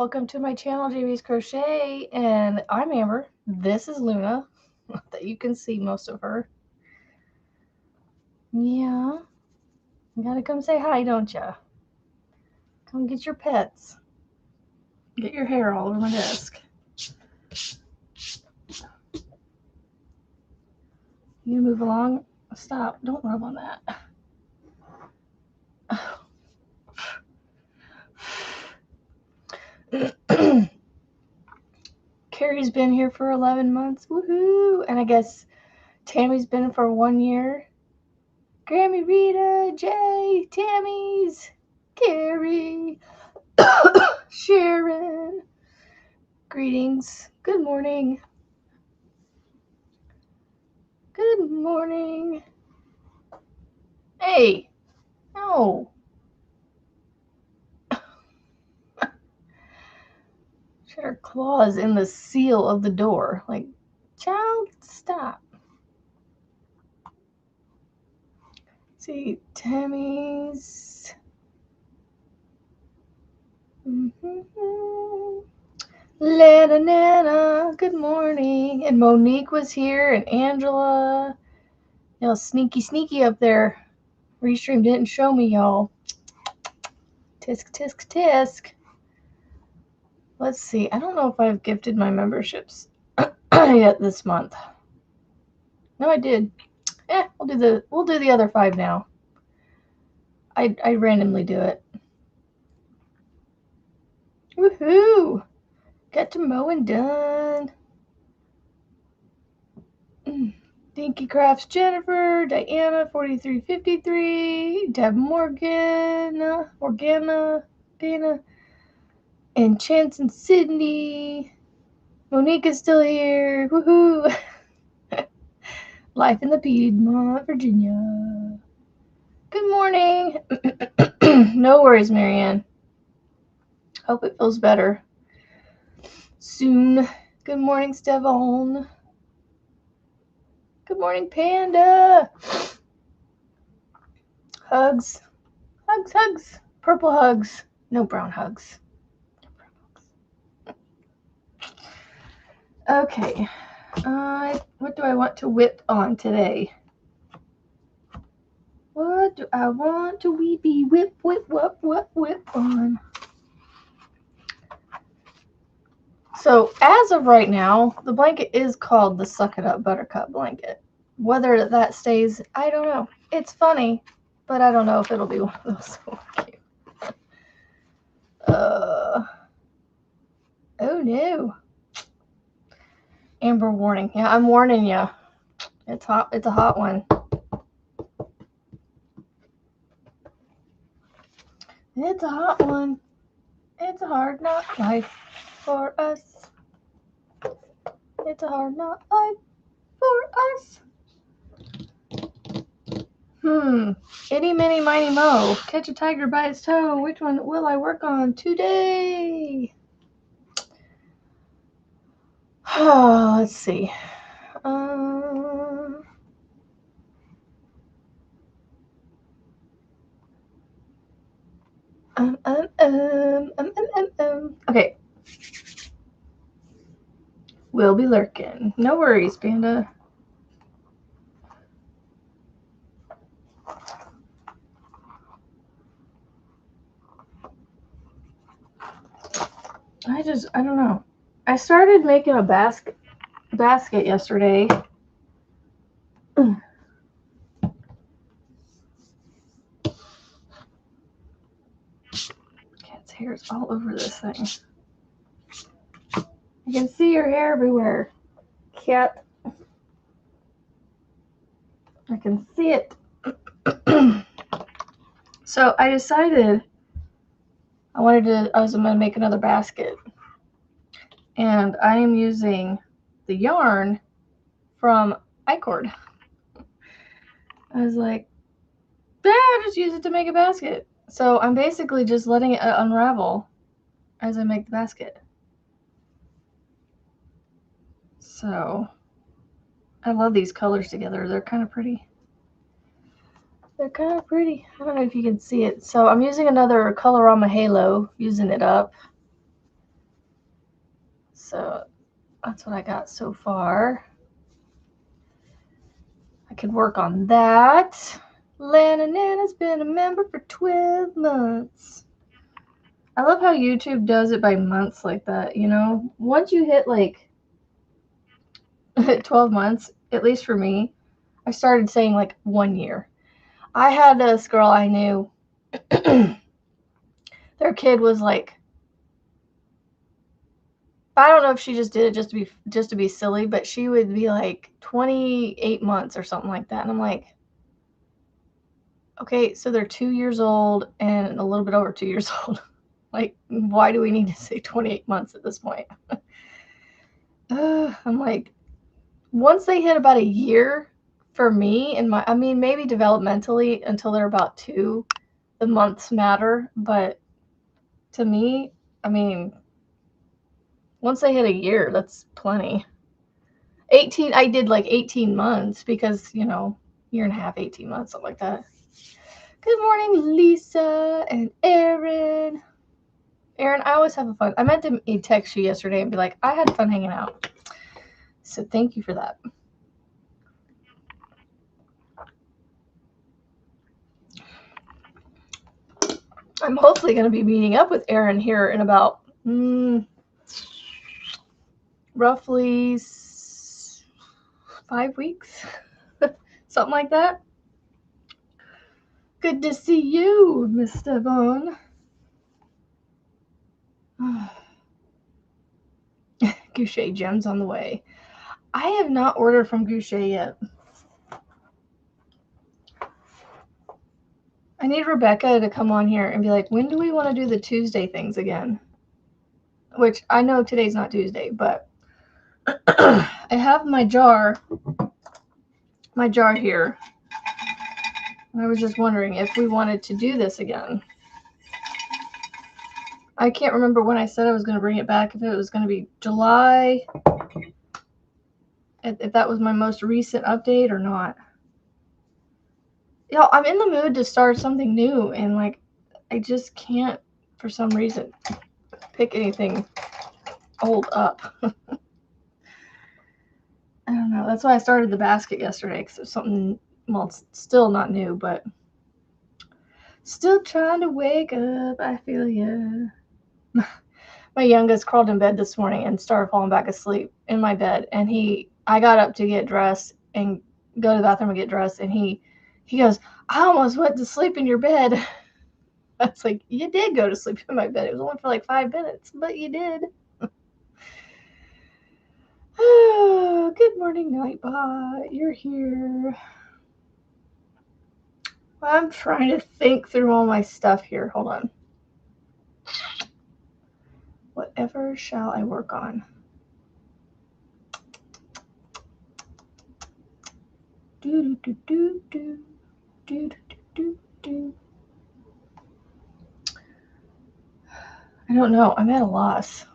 welcome to my channel, JB's Crochet, and I'm Amber. This is Luna, that you can see most of her. Yeah, you gotta come say hi, don't ya? Come get your pets. Get your hair all over my desk. You move along. Stop, don't rub on that. Carrie's been here for 11 months, woohoo! And I guess Tammy's been for 1 year. Grammy, Rita, Jay, Tammy's, Carrie, Sharon. Greetings. Good morning. Good morning. Hey. No. She had her claws in the seal of the door. Like, child, stop. See, Tammy's. Lana Nana, good morning. And Monique was here, and Angela. You know, sneaky up there. Restream didn't show me, y'all. Tisk, tisk, tisk. Let's see. I don't know if I've gifted my memberships yet this month. No, I did. We'll do the other 5 now. I randomly do it. Woohoo! Got to mowing done. Dinky Crafts Jennifer, Diana 4353, Deb Morgana, Dana, and Chance and Sydney. Monique is still here. Woohoo! Life in the Piedmont, Virginia. Good morning. No worries, Marianne. Hope it feels better soon. Good morning, Stevon. Good morning, Panda. Hugs. Hugs. Purple hugs. No brown hugs. Okay. What do I want to whip on today? What do I want to weepy whip on? So, as of right now, the blanket is called the Suck It Up Buttercup blanket. Whether that stays, I don't know. It's funny, but I don't know if it'll be one of those. So cute. Oh no. Amber warning. Yeah, I'm warning you. It's hot. It's a hot one. It's a hot one. It's a hard knock life for us. It's a hard knock life for us. Itty, mini, miny, mo. Catch a tiger by its toe. Which one will I work on today? Oh, let's see. Okay. We'll be lurking. No worries, Panda. I don't know. I started making a basket yesterday. Cat's hair is all over this thing. I can see your hair everywhere. Cat. I can see it. So I decided I was going to make another basket. And I am using the yarn from iCord. I was like, I'll just use it to make a basket. So I'm basically just letting it unravel as I make the basket. So I love these colors together. They're kind of pretty. I don't know if you can see it. So I'm using another Colorama Halo, using it up. So that's what I got so far. I could work on that. Lana Nana's been a member for 12 months. I love how YouTube does it by months like that, you know? Once you hit like 12 months, at least for me, I started saying like 1 year. I had this girl I knew, their kid was like, I don't know if she just did it just to be silly, but she would be like 28 months or something like that. And I'm like, okay, so they're 2 years old and a little bit over 2 years old. Like, why do we need to say 28 months at this point? I'm like, once they hit about a year, for me, I mean, maybe developmentally until they're about 2, the months matter. But to me, I mean, once they hit a year, that's plenty. 18, I did like 18 months because, you know, year and a half, 18 months, something like that. Good morning, Lisa and Erin. Erin, I always have fun. I meant to text you yesterday and be like, I had fun hanging out. So thank you for that. I'm hopefully going to be meeting up with Erin here in about roughly 5 weeks. Something like that. Good to see you, Miss Devon. Goucher gems on the way. I have not ordered from Goucher yet. I need Rebecca to come on here and be like, when do we want to do the Tuesday things again? Which I know today's not Tuesday, but I have my jar here. And I was just wondering if we wanted to do this again. I can't remember when I said I was going to bring it back, if it was going to be July, if that was my most recent update or not. You know, I'm in the mood to start something new, and like, I just can't, for some reason, pick anything old up. I don't know. That's why I started the basket yesterday, because it's something, well, it's still not new, but still trying to wake up. I feel ya. My youngest crawled in bed this morning and started falling back asleep in my bed, and I got up to get dressed and go to the bathroom and get dressed, and he goes, I almost went to sleep in your bed. I was like, you did go to sleep in my bed. It was only for like 5 minutes, but you did. Oh, good morning, Nightbot. You're here. I'm trying to think through all my stuff here. Hold on. Whatever shall I work on? Do do do do do do do do. I don't know. I'm at a loss.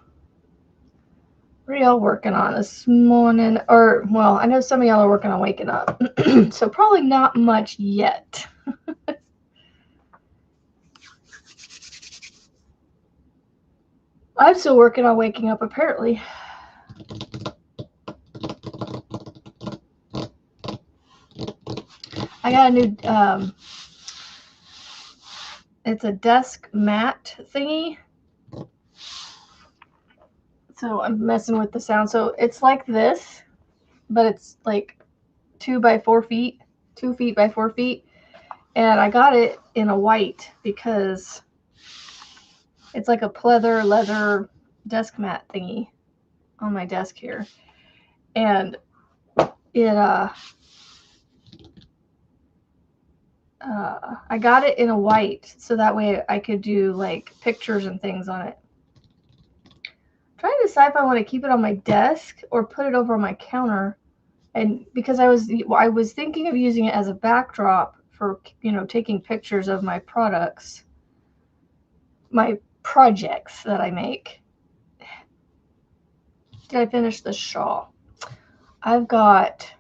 What are y'all working on this morning? Or, well, I know some of y'all are working on waking up. So probably not much yet. I'm still working on waking up, apparently. I got a new, it's a desk mat thingy. So I'm messing with the sound. So it's like this, but it's like 2 by 4 feet, 2 feet by 4 feet. And I got it in a white because it's like a pleather leather desk mat thingy on my desk here. And it, I got it in a white so that way I could do like pictures and things on it. I'm trying to decide if I want to keep it on my desk or put it over on my counter. And because I was thinking of using it as a backdrop for, you know, taking pictures of my products, my projects that I make. Did I finish the shawl? I've got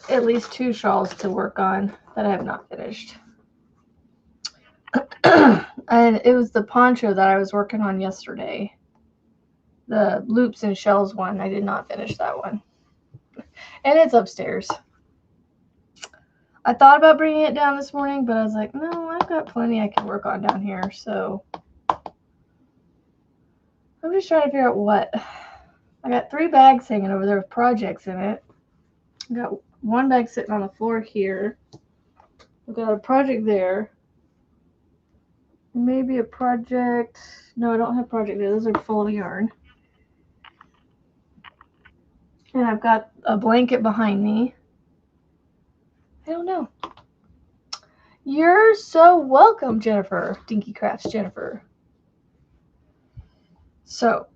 at least 2 shawls to work on that I have not finished. It was the poncho that I was working on yesterday. The loops and shells one. I did not finish that one. And it's upstairs. I thought about bringing it down this morning, but I was like, no, I've got plenty I can work on down here. So I'm just trying to figure out what. I got 3 bags hanging over there with projects in it. I got 1 bag sitting on the floor here. I've got a project there. Maybe a project. No, I don't have project there. Those are full of yarn. And I've got a blanket behind me. I don't know. You're so welcome, Jennifer. Dinky Crafts Jennifer. So,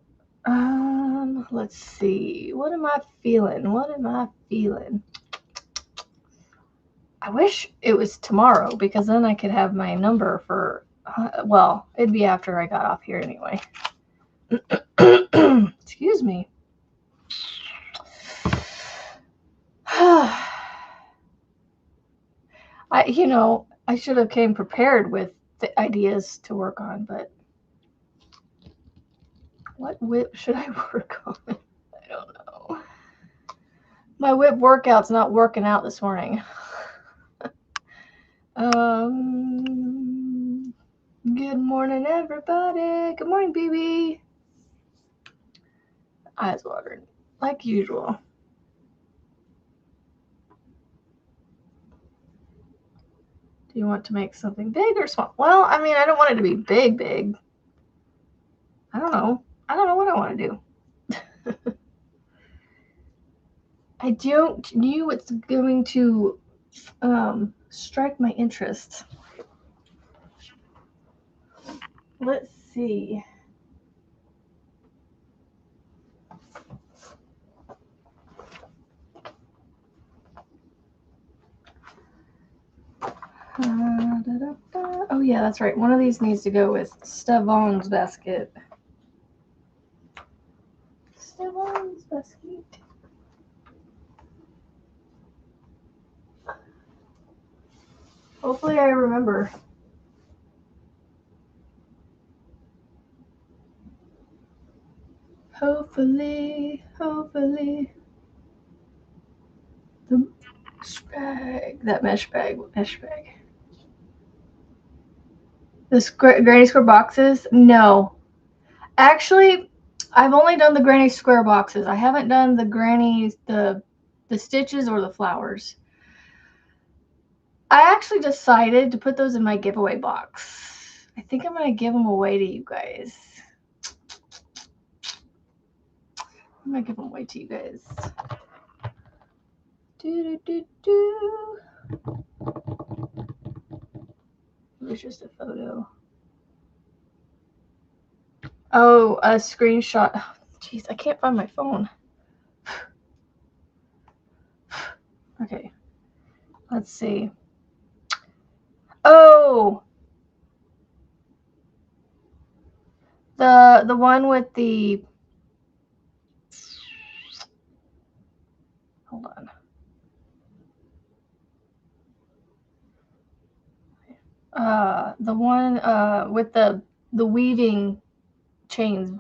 let's see. What am I feeling? I wish it was tomorrow because then I could have my number for, well, it'd be after I got off here anyway. Excuse me. I should have came prepared with the ideas to work on, but what WIP should I work on? I don't know. My WiP workout's not working out this morning. Good morning, everybody. Good morning, BB. Eyes watering, like usual. Do you want to make something big or small? Well, I mean, I don't want it to be big. I don't know what I want to do. I don't know what's going to strike my interest. Let's see. Oh yeah, that's right. One of these needs to go with Stavon's basket. Stavon's basket. Hopefully I remember. Hopefully. The bag. That mesh bag. The Granny Square boxes? No. Actually, I've only done the Granny Square boxes. I haven't done the grannies, the stitches or the flowers. I actually decided to put those in my giveaway box. I think I'm going to give them away to you guys. I'm going to give them away to you guys. It was just a photo. Oh, a screenshot. Jeez, I can't find my phone. Okay. Let's see. Oh! The one with the... Hold on. The one with the weaving chains.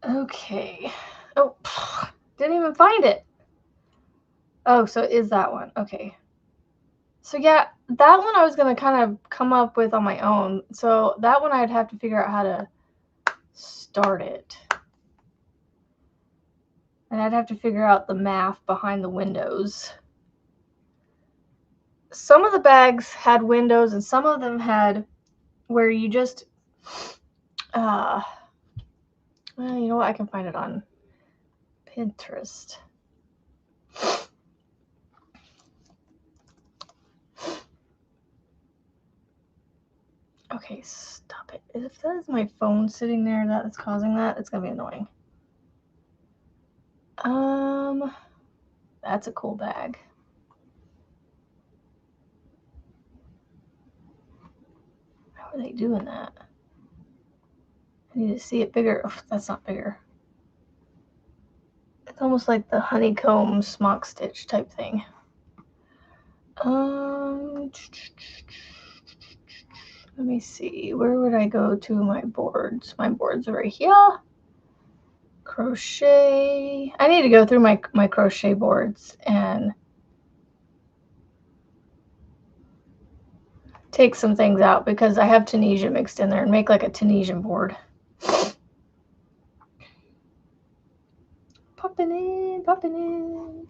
Okay. Oh, didn't even find it. Oh, so it is that one. Okay. So yeah, that one I was going to kind of come up with on my own. So that one I'd have to figure out how to start it. And I'd have to figure out the math behind the windows. Some of the bags had windows and some of them had where you just, well, you know what? I can find it on Pinterest. Okay, stop it. If that is my phone sitting there that's causing that, it's going to be annoying. That's a cool bag. How are they doing that? I need to see it bigger. Oh, that's not bigger. It's almost like the honeycomb smock stitch type thing. Let me see. Where would I go to my boards? My boards are right here. Crochet. I need to go through my crochet boards and take some things out because I have Tunisia mixed in there and make like a Tunisian board. Popping in.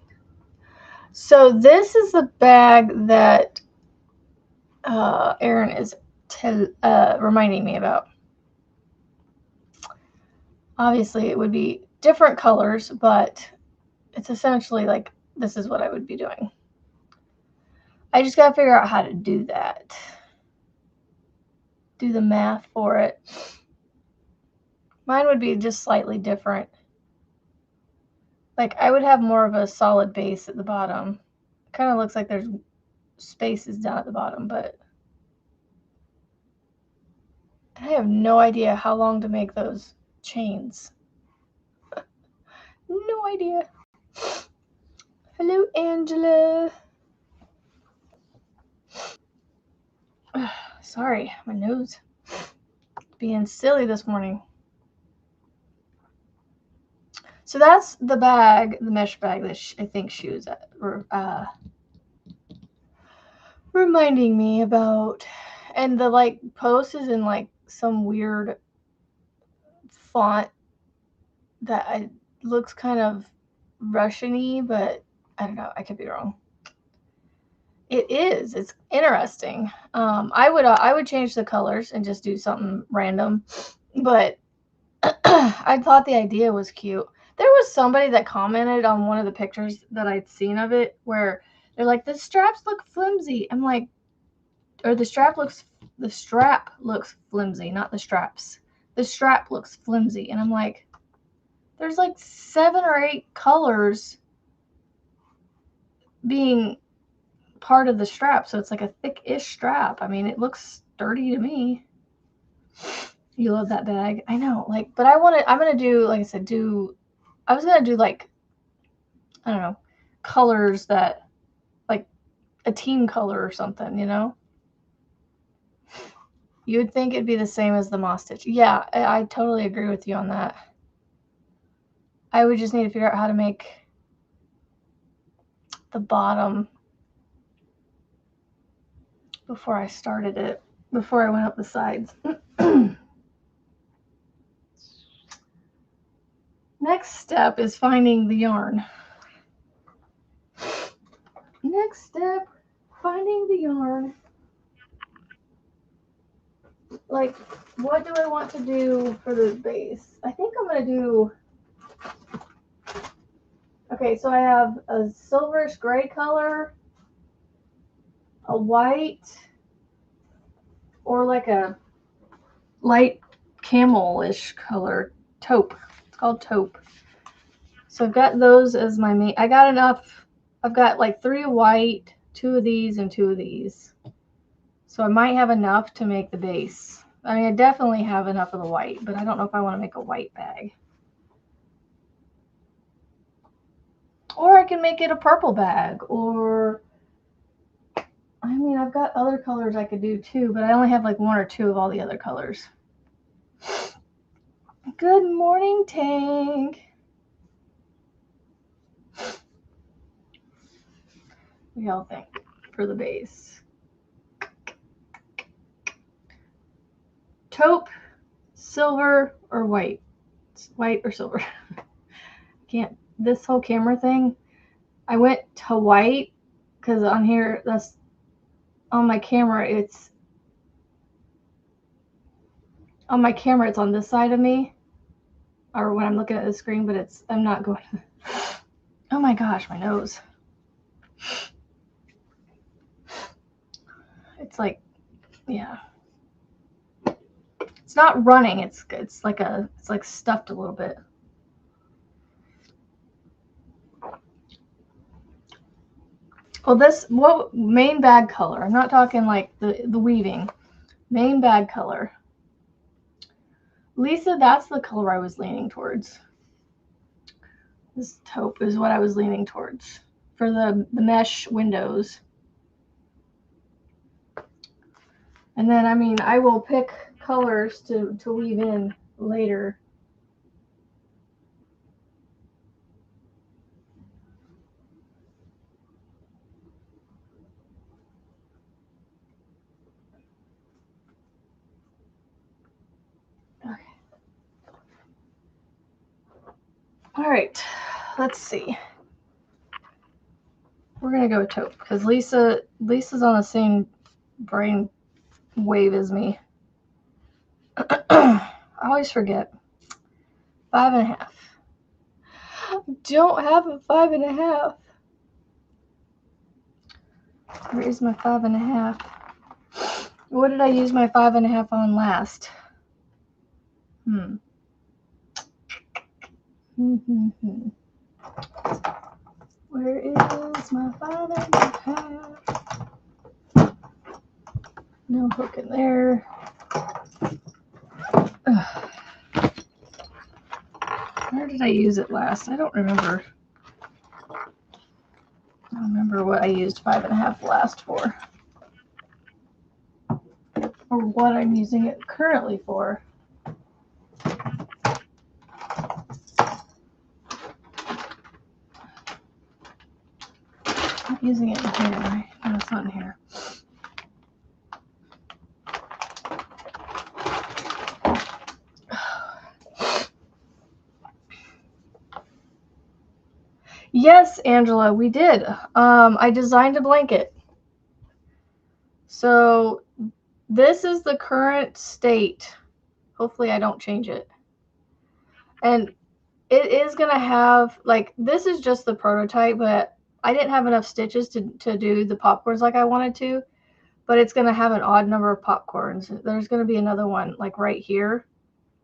So this is the bag that Erin is reminding me about. Obviously, it would be different colors, but it's essentially like this is what I would be doing. I just got to figure out how to do that. Do the math for it. Mine would be just slightly different. Like I would have more of a solid base at the bottom. It kind of looks like there's spaces down at the bottom, but I have no idea how long to make those chains. No idea. Hello, Angela. Sorry, my nose. Being silly this morning. So that's the bag, the mesh bag that I think she was reminding me about. And the like post is in like some weird font that looks kind of Russian-y, but I don't know. I could be wrong. It is. It's interesting. I would change the colors and just do something random, but I thought the idea was cute. There was somebody that commented on one of the pictures that I'd seen of it where they're like, the straps look flimsy. I'm like, or the strap looks flimsy, not the straps. The strap looks flimsy. And I'm like, there's like 7 or 8 colors being part of the strap. So it's like a thick-ish strap. I mean, it looks sturdy to me. You love that bag. I know. Like, but I'm going to do, like I said, I was going to do like, I don't know, colors that, like a team color or something, you know? You would think it'd be the same as the moss stitch. Yeah, I totally agree with you on that. I would just need to figure out how to make the bottom before I started it, before I went up the sides. Next step is finding the yarn. Next step, finding the yarn. Like, what do I want to do for the base? I think I'm going to do... Okay, so I have a silverish gray color, a white, or like a light camel-ish color, taupe. It's called taupe. So I've got those as my main. I got enough. I've got like 3 white, 2 of these, and 2 of these. So I might have enough to make the base. I mean, I definitely have enough of the white, but I don't know if I want to make a white bag. Or I can make it a purple bag, or, I mean, I've got other colors I could do too, but I only have like 1 or 2 of all the other colors. Good morning, Tank. What do y'all think for the base? Taupe, silver, or white? White or silver? Can't. This whole camera thing, I went to white because on here, that's on my camera, it's on this side of me, or when I'm looking at the screen, but I'm not going to. Oh my gosh, my nose. It's like, yeah. It's not running. It's like stuffed a little bit. Well, what main bag color? I'm not talking like the weaving. Main bag color. Lisa, that's the color I was leaning towards. This taupe is what I was leaning towards for the mesh windows. And then, I mean, I will pick colors to weave in later. Okay. All right, let's see. We're gonna go with taupe because Lisa's on the same brain wave as me. I always forget. 5.5. Don't have a 5.5. Where is my 5.5? What did I use my 5.5 on last? Where is my 5.5? No hook in there. Ugh. Where did I use it last? I don't remember. I don't remember what I used 5.5 last for. Or what I'm using it currently for. I'm using it in here, right? No, it's not in here. Yes, Angela, we did. I designed a blanket. So this is the current state. Hopefully I don't change it. And it is going to have, like, this is just the prototype, but I didn't have enough stitches to do the popcorns like I wanted to. But it's going to have an odd number of popcorns. There's going to be another one, like, right here.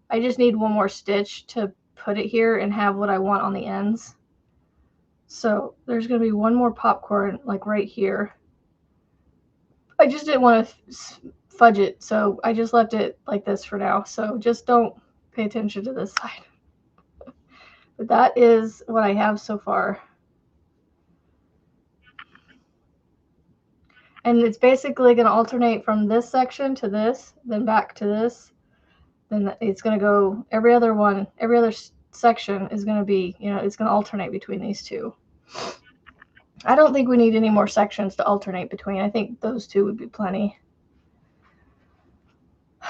I just need one more stitch to put it here and have what I want on the ends. So there's going to be one more popcorn, like, right here. I just didn't want to fudge it, so I just left it like this for now. So just don't pay attention to this side. But that is what I have so far. And it's basically going to alternate from this section to this, then back to this. Then it's going to go every other one, every other section is going to be, you know, it's going to alternate between these two. I don't think we need any more sections to alternate between. I think those two would be plenty. Now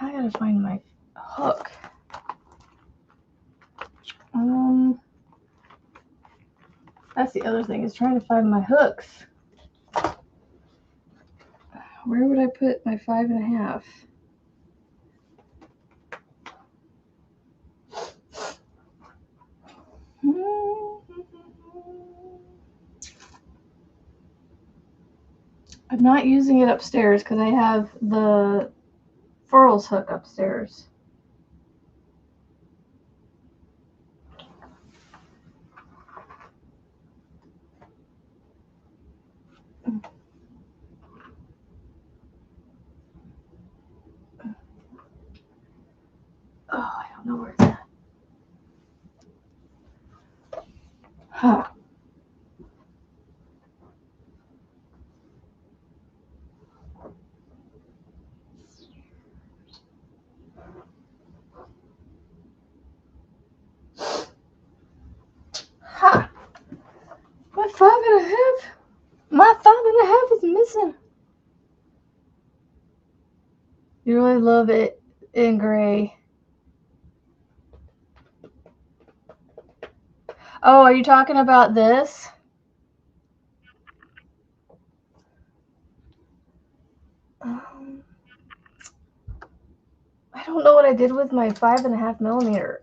I got to find my hook. That's the other thing, is trying to find my hooks. Where would I put my 5.5? I'm not using it upstairs because I have the furls hook upstairs. Oh, I don't know where it's at. Huh. Ha! My 5.5. My 5.5 is missing. You really love it in gray. Oh, are you talking about this? I don't know what I did with my 5.5 millimeter.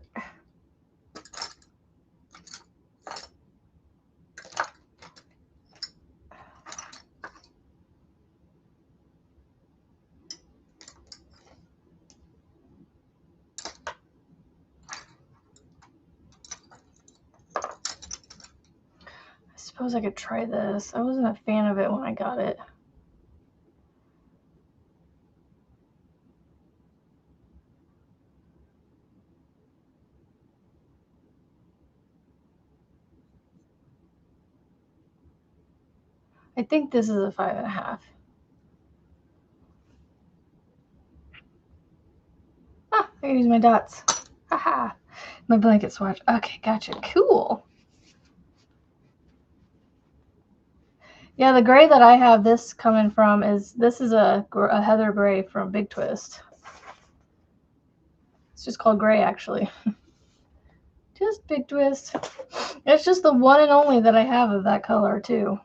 suppose I could try this. I wasn't a fan of it when I got it. I think this is a 5.5. Ah, I can use my dots. Haha. My blanket swatch. Okay, gotcha. Cool. Yeah, the gray that I have this coming from is a heather gray from Big Twist. It's just called gray, actually. Just Big Twist. It's just the one and only that I have of that color, too.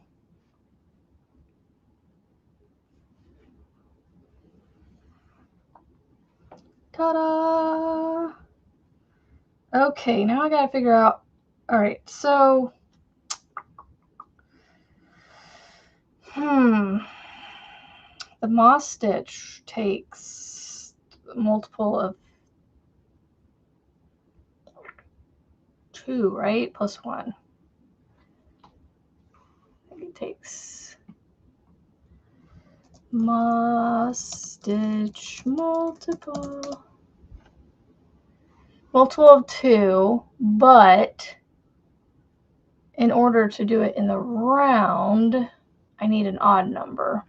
Ta-da! Okay, now I gotta figure out. All right, so the moss stitch takes a multiple of 2, right? Plus 1. I think it takes moss stitch multiple of 2, but in order to do it in the round, I need an odd number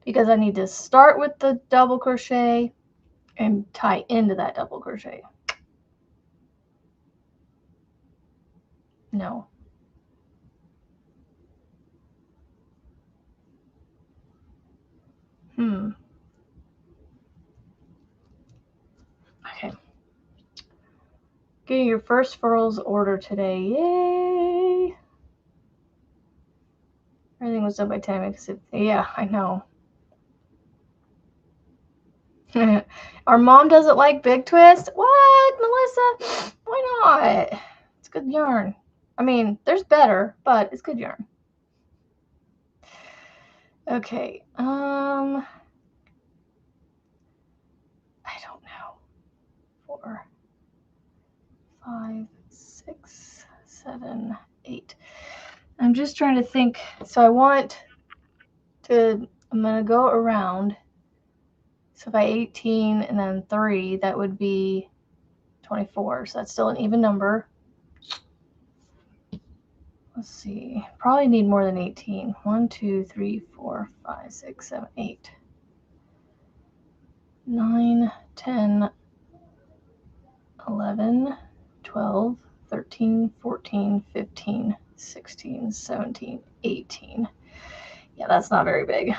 because I need to start with the double crochet and tie into that double crochet. No. Okay. Getting your first furls order today. Yay! Everything was done by time. Yeah, I know. Our mom doesn't like Big Twist. What, Melissa? Why not? It's good yarn. I mean, there's better, but it's good yarn. Okay. I don't know. 4, 5, 6, 7, 8. I'm just trying to think. So I'm going to go around. So if I 18 and then 3, that would be 24. So that's still an even number. Let's see. Probably need more than 18. 1, 2, 3, 4, 5, 6, 7, 8. 9, 10, 11, 12, 13, 14, 15, 16, 17, 18. Yeah, that's not very big.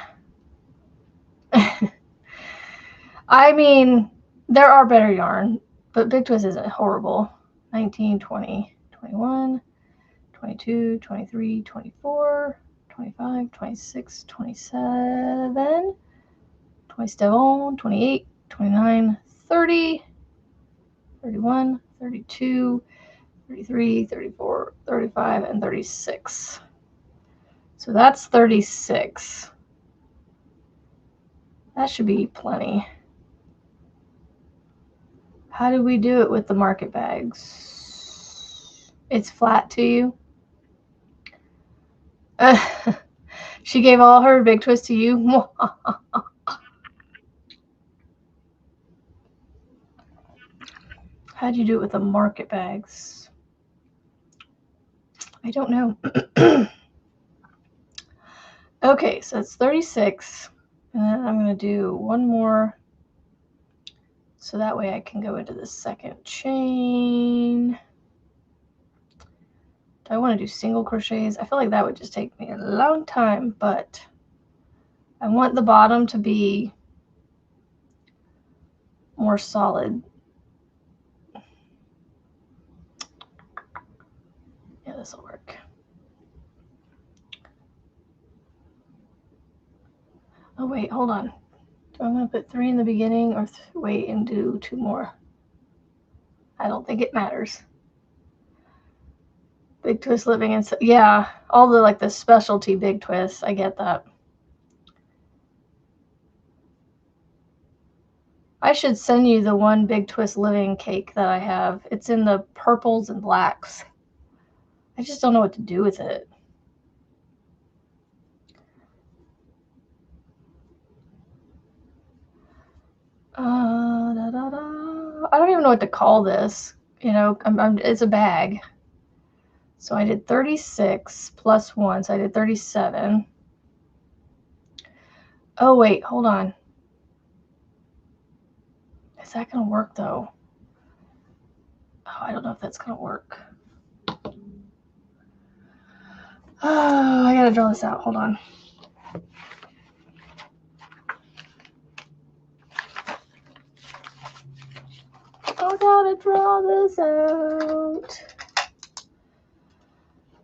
I mean, there are better yarn, but Big Twist isn't horrible. 19, 20, 21, 22, 23, 24, 25, 26, 27, 27, 28, 29, 30, 31, 32, 33, 34, 35, and 36. So that's 36. That should be plenty. How do we do it with the market bags? It's flat to you? She gave all her Big Twist to you? How'd you do it with the market bags? I don't know. Okay, so it's 36. And then I'm going to do one more. So that way I can go into the second chain. Do I want to do single crochets? I feel like that would just take me a long time, but I want the bottom to be more solid. Yeah, this will work. Oh, wait, hold on. Do I want to put 3 in the beginning or wait and do 2 more? I don't think it matters. Big Twist living in, yeah, all the like the specialty Big Twists. I get that. I should send you the one Big Twist living cake that I have. It's in the purples and blacks. I just don't know what to do with it. don't even know what to call this. You know, it's a bag. So I did 36 plus 1, so I did 37. Oh, wait, hold on. Is that going to work, though? Oh, I don't know if that's going to work. Oh, I got to draw this out. Hold on. I gotta draw this out.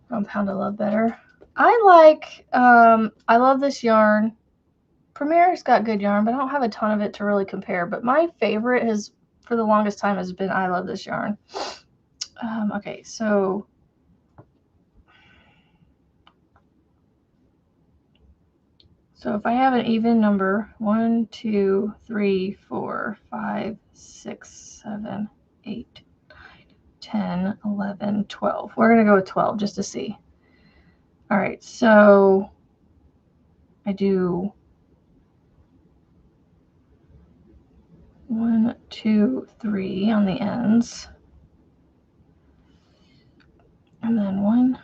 Compound I love better. I love this yarn. Premier's got good yarn, but I don't have a ton of it to really compare. But my favorite has, for the longest time, has been I Love This Yarn. Okay, so if I have an even number, 1, 2, 3, 4, 5, 6, 7, 8, 9, 10, 11, 12. We're going to go with 12 just to see. All right, so I do 1, 2, 3 on the ends. And then 1,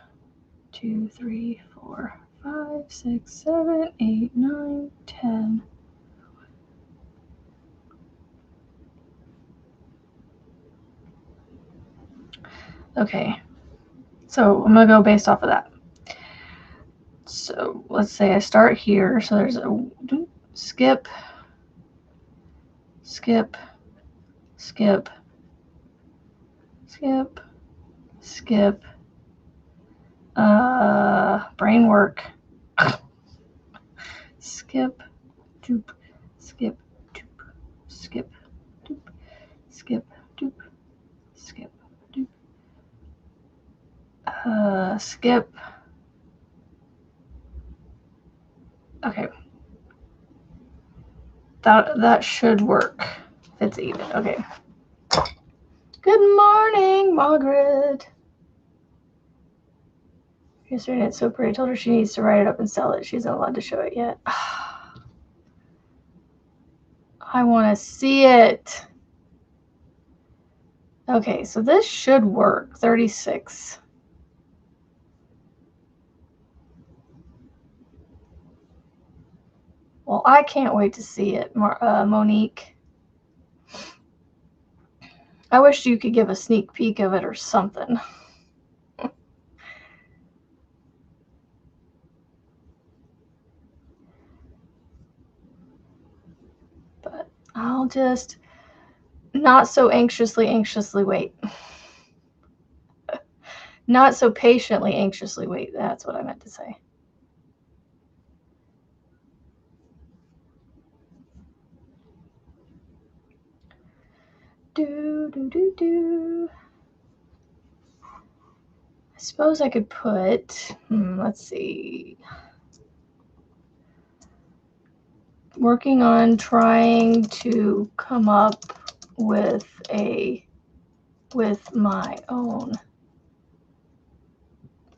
2, 3, 4, 5, 6, 7, 8, 9, 10. Okay, so I'm going to go based off of that. So let's say I start here. So there's a skip, skip, skip, skip, skip, brain work, skip, doop, skip, doop, skip, doop, skip, doop, skip, doop, skip. Okay. That should work. It's even. Okay. Good morning, Margaret. Yesterday it's so pretty. I told her she needs to write it up and sell it. She's not allowed to show it yet. I want to see it. Okay, so this should work. 36. Well, I can't wait to see it, Monique. I wish you could give a sneak peek of it or something. But I'll just not so anxiously wait. Not so patiently anxiously wait. That's what I meant to say. Do. I suppose I could put, let's see. Working on trying to come up with my own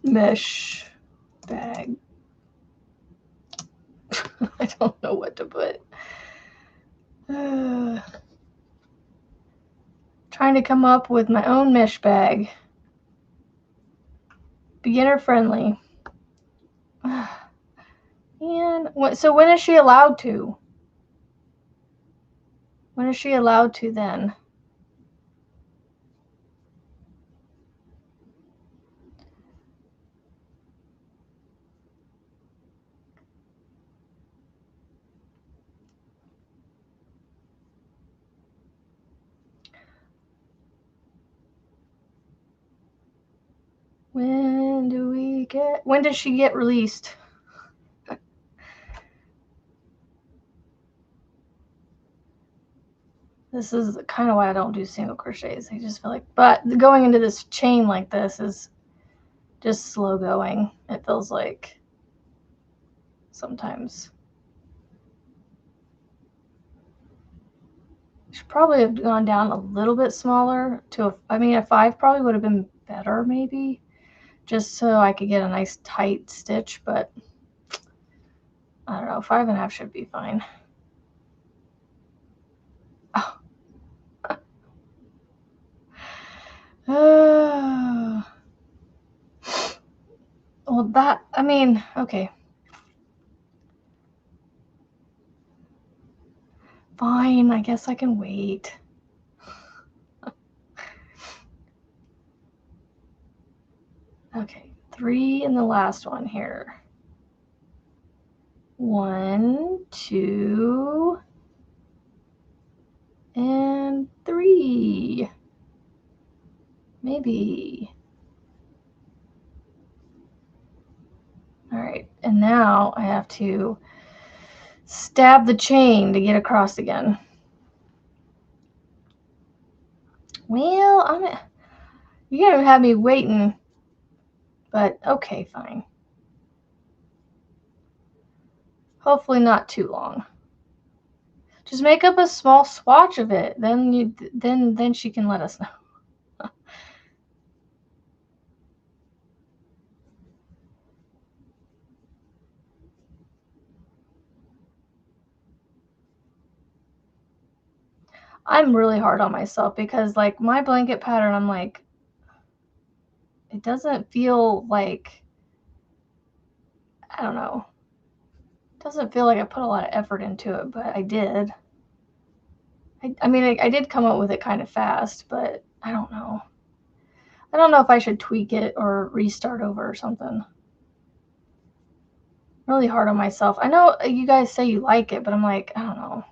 mesh bag. I don't know what to put. Trying to come up with my own mesh bag. Beginner friendly. And so when is she allowed to? When is she allowed to then? When does she get released? This is kind of why I don't do single crochets. I just feel like, but going into this chain like this is just slow going. It feels like sometimes. Should probably have gone down a little bit smaller to a 5 probably would have been better maybe, just so I could get a nice tight stitch, but I don't know, 5.5 should be fine. Oh. that, I mean, okay. Fine, I guess I can wait. Okay, 3 in the last one here. 1, 2, and 3. Maybe. All right, and now I have to stab the chain to get across again. Well, you're gonna have me waiting, but okay, fine. Hopefully not too long. Just make up a small swatch of it. Then she can let us know. I'm really hard on myself because like my blanket pattern, I'm like, it doesn't feel like, I don't know. It doesn't feel like I put a lot of effort into it, but I did. I mean, I did come up with it kind of fast, but I don't know. I don't know if I should tweak it or restart over or something. Really hard on myself. I know you guys say you like it, but I'm like, I don't know.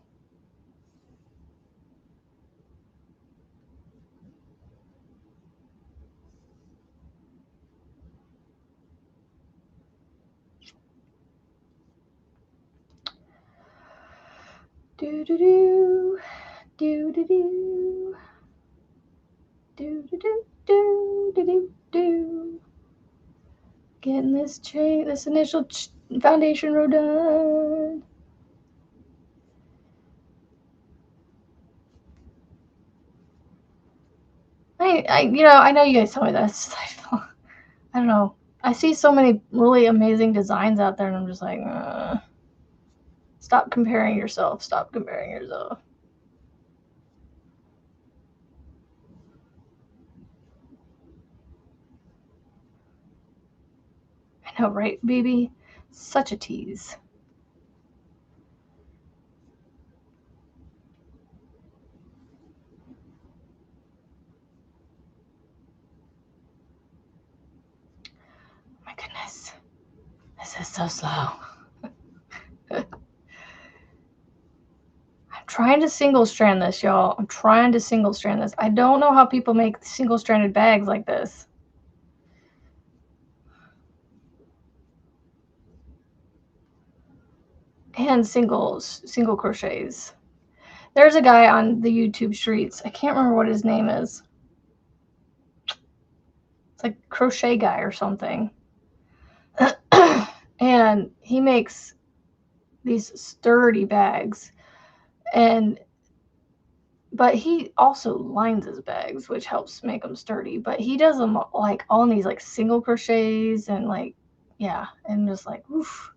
Do do do do do do do do do do do do. Getting this initial foundation row done. I know you guys tell me this. I don't know. I see so many really amazing designs out there, and I'm just like, stop comparing yourself. Stop comparing yourself. I know, right, baby? Such a tease. My goodness. This is so slow. I'm trying to single strand this, y'all. I'm trying to single strand this. I don't know how people make single stranded bags like this. And single crochets. There's a guy on the YouTube streets. I can't remember what his name is. It's like Crochet Guy or something. And he makes these sturdy bags. But he also lines his bags, which helps make them sturdy. But he does them like all in these like single crochets and like, yeah, and just like, oof.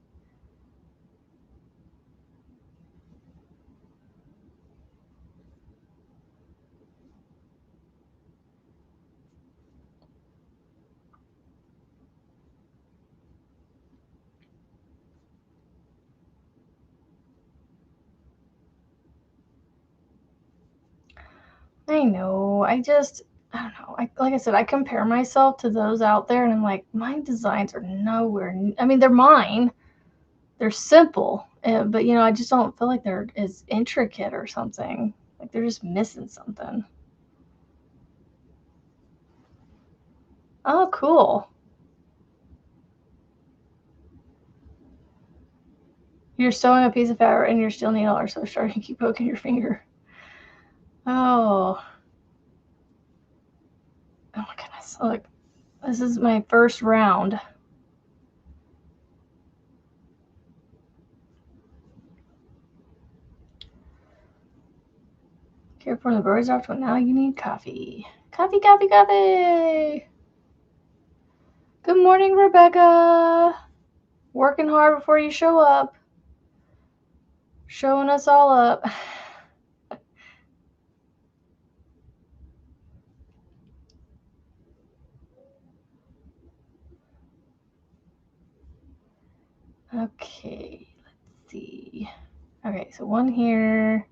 I know. I don't know. Like I said, I compare myself to those out there, and I'm like, my designs are nowhere. I mean, they're mine. They're simple, but I just don't feel like they're as intricate or something. Like they're just missing something. Oh, cool. You're sewing a piece of fabric and your steel needle are so sharp you keep poking your finger. Oh. Oh my goodness. Look, this is my first round. Care for the birds after now you need coffee. Coffee, coffee, coffee. Good morning, Rebecca. Working hard before you show up. Showing us all up. Okay, so 1 here,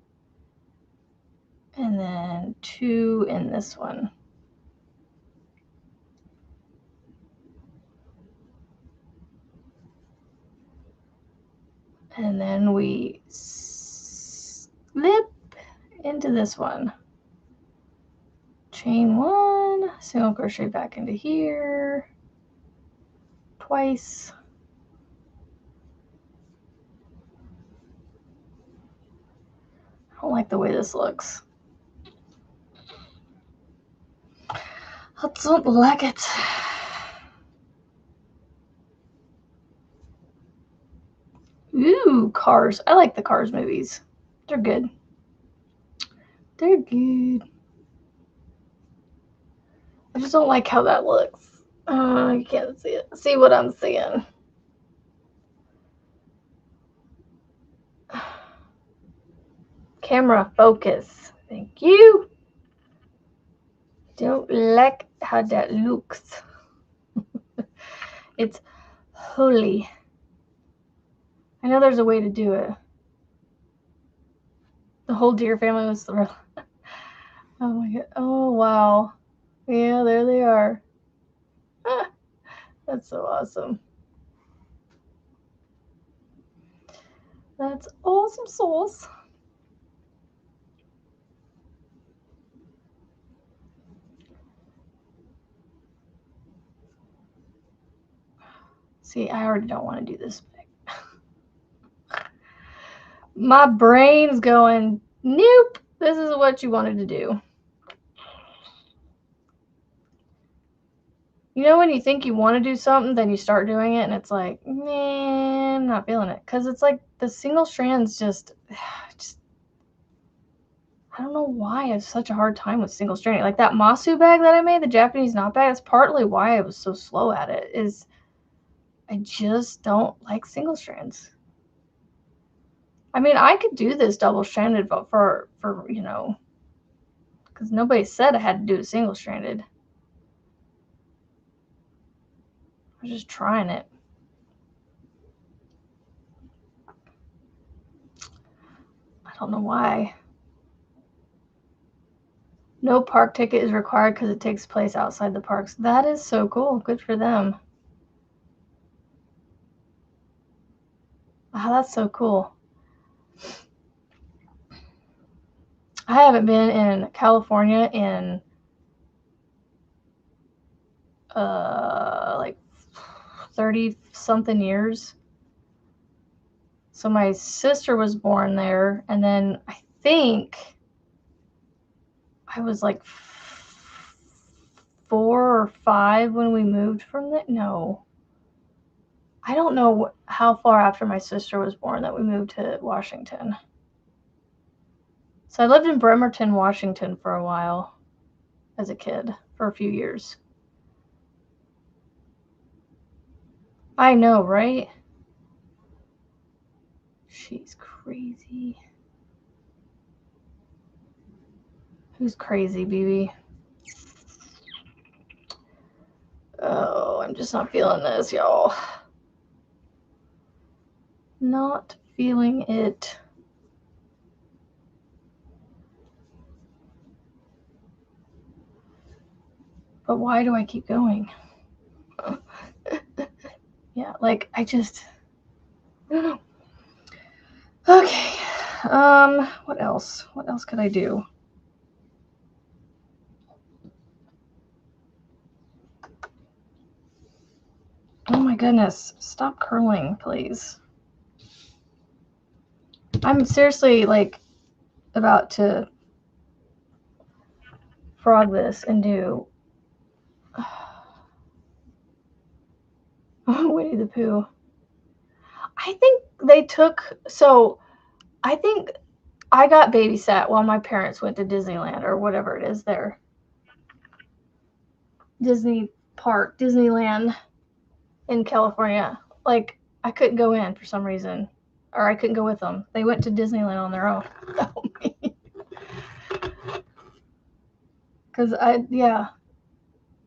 and then 2 in this one. And then we slip into this one. Chain 1, single crochet back into here, twice. I don't like the way this looks. I don't like it. Ooh, Cars. I like the Cars movies. They're good. They're good. I just don't like how that looks. You can't see it. See what I'm seeing. Camera focus. Thank you. Don't like how that looks. It's holy. I know there's a way to do it. The whole deer family was thrilled. Oh my god. Oh wow. Yeah, there they are. Ah, that's so awesome. That's awesome sauce. See, I already don't want to do this big. My brain's going, nope, this is what you wanted to do. You know when you think you want to do something, then you start doing it, and it's like, nah, I'm not feeling it. Because it's like the single strands just, I don't know why I have such a hard time with single stranding. Like that Masu bag that I made, the Japanese knot bag, that's partly why I was so slow at it, is I just don't like single strands. I mean, I could do this double-stranded, but for you know, because nobody said I had to do it single-stranded. I was just trying it. I don't know why. No park ticket is required because it takes place outside the parks. That is so cool. Good for them. Wow, that's so cool. I haven't been in California in like 30-something years. So my sister was born there, and then I think I was like 4 or 5 when we moved from there. No. I don't know how far after my sister was born that we moved to Washington. So I lived in Bremerton, Washington for a while as a kid, for a few years. I know, right? She's crazy. Who's crazy, BB? Oh, I'm just not feeling this, y'all. Not feeling it. But why do I keep going? Yeah, like I don't know. Okay. What else? What else could I do? Oh my goodness. Stop curling, please. I'm seriously like about to frog this and do Winnie the Pooh. I think they took, so I think I got babysat while my parents went to Disneyland or whatever it is there. Disney Park, Disneyland in California. Like, I couldn't go in for some reason. Or I couldn't go with them. They went to Disneyland on their own. Because yeah.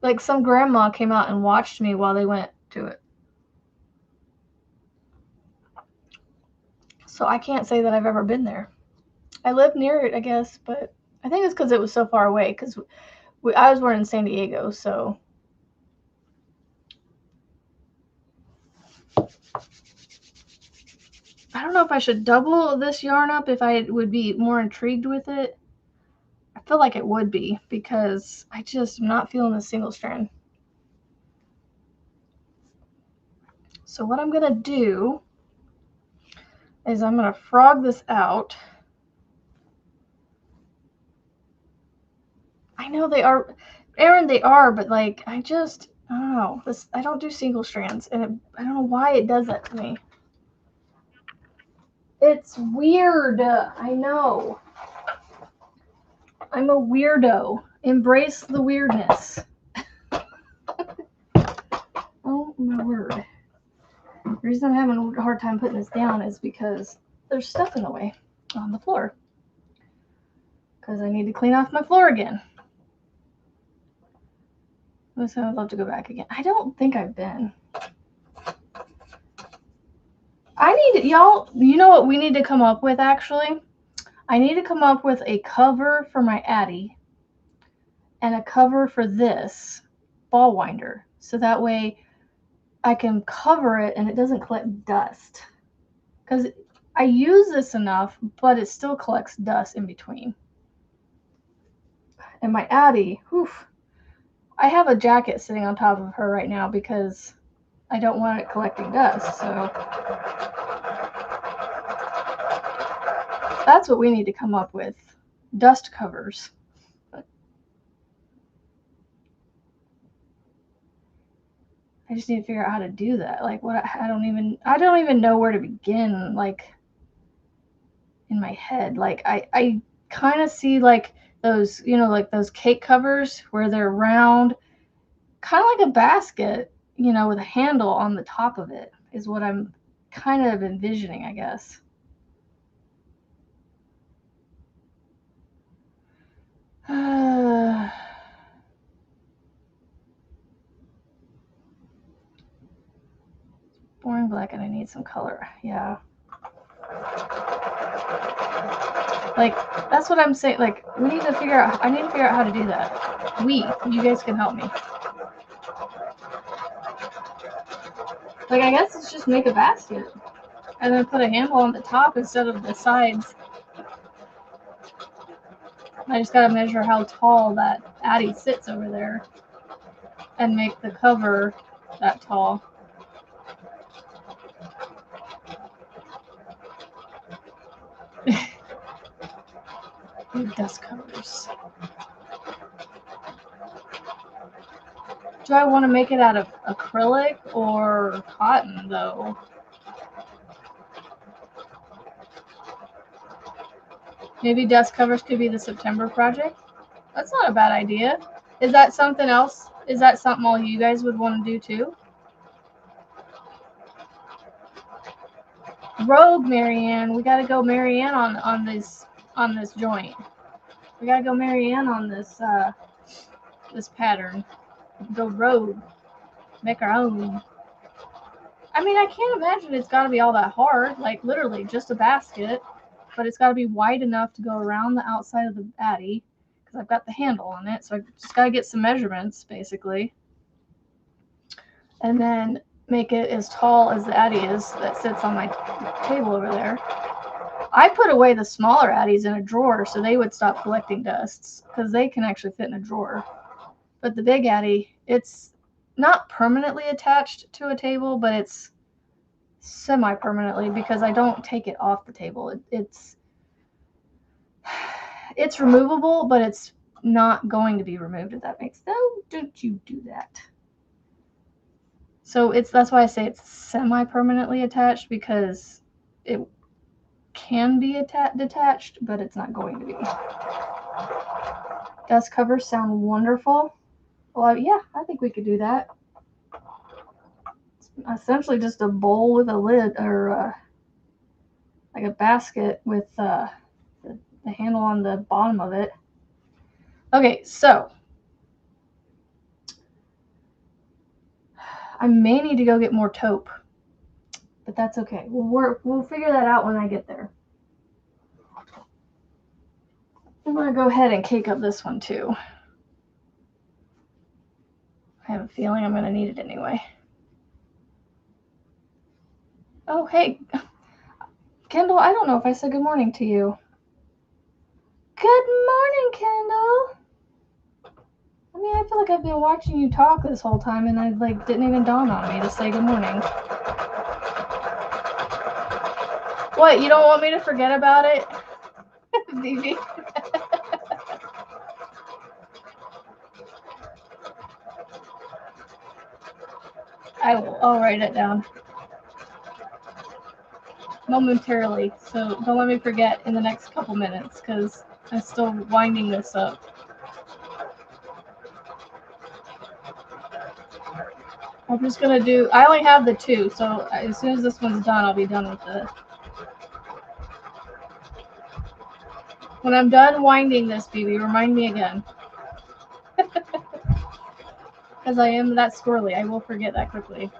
Like, some grandma came out and watched me while they went to it. So I can't say that I've ever been there. I live near it, I guess, but I think it's because it was so far away, because I was born in San Diego, so. I don't know if I should double this yarn up if I would be more intrigued with it. I feel like it would be, because I just am not feeling the single strand. So what I'm going to do is I'm going to frog this out. I know they are, Erin, they are, but like, I don't know. I don't do single strands, and I don't know why it does that to me. It's weird. I know. I'm a weirdo. Embrace the weirdness. Oh my word. The reason I'm having a hard time putting this down is because there's stuff in the way on the floor. Because I need to clean off my floor again. So I'd love to go back again. I don't think I've been. Y'all, you know what we need to come up with, actually? I need to come up with a cover for my Addy and a cover for this ball winder. So that way I can cover it and it doesn't collect dust. Because I use this enough, but it still collects dust in between. And my Addy, whew, I have a jacket sitting on top of her right now because I don't want it collecting dust. So that's what we need to come up with. Dust covers. I just need to figure out how to do that. Like what I don't even know where to begin, like in my head. Like I kind of see like those, like those cake covers where they're round, kind of like a basket, with a handle on the top of it is what I'm kind of envisioning, I guess. Boring black and I need some color. Yeah. Like, that's what I'm saying. Like, I need to figure out how to do that. You guys can help me. Like, I guess it's just make a basket. And then put a handle on the top instead of the sides. I just gotta measure how tall that Addy sits over there. And make the cover that tall. Dust covers. Do I want to make it out of acrylic or cotton, though? Maybe dust covers could be the September project? That's not a bad idea. Is that something else? Is that something all you guys would want to do, too? Rogue, Marianne. We got to go Marianne on this joint. We got to go Marianne on this this pattern. Go rogue. Make our own. I mean, I can't imagine it's got to be all that hard. Like, literally, just a basket. But it's got to be wide enough to go around the outside of the Addy. Because I've got the handle on it. So I just got to get some measurements, basically. And then make it as tall as the Addy is that sits on my table over there. I put away the smaller Addies in a drawer so they would stop collecting dusts. Because they can actually fit in a drawer. But the big Addy, it's not permanently attached to a table, but it's semi-permanently because I don't take it off the table. It's removable, but it's not going to be removed, if that makes sense. No, don't you do that. So that's why I say it's semi-permanently attached, because it can be detached, but it's not going to be. Dust covers sound wonderful. Well, yeah, I think we could do that. It's essentially just a bowl with a lid, or like a basket with the handle on the bottom of it. Okay, so I may need to go get more taupe. but that's okay. We'll figure that out when I get there. I'm gonna go ahead and cake up this one too. I have a feeling I'm gonna need it anyway. Oh, hey, Kendall, I don't know if I said good morning to you. Good morning, Kendall. I mean, I feel like I've been watching you talk this whole time and I didn't even dawn on me to say good morning. What, you don't want me to forget about it? Vivi? I'll write it down momentarily, so don't let me forget in the next couple minutes because I'm still winding this up. I'm just gonna do, I only have the 2, so as soon as this one's done, I'll be done with it. When I'm done winding this, Bibi, remind me again. Because I am that squirrely, I will forget that quickly.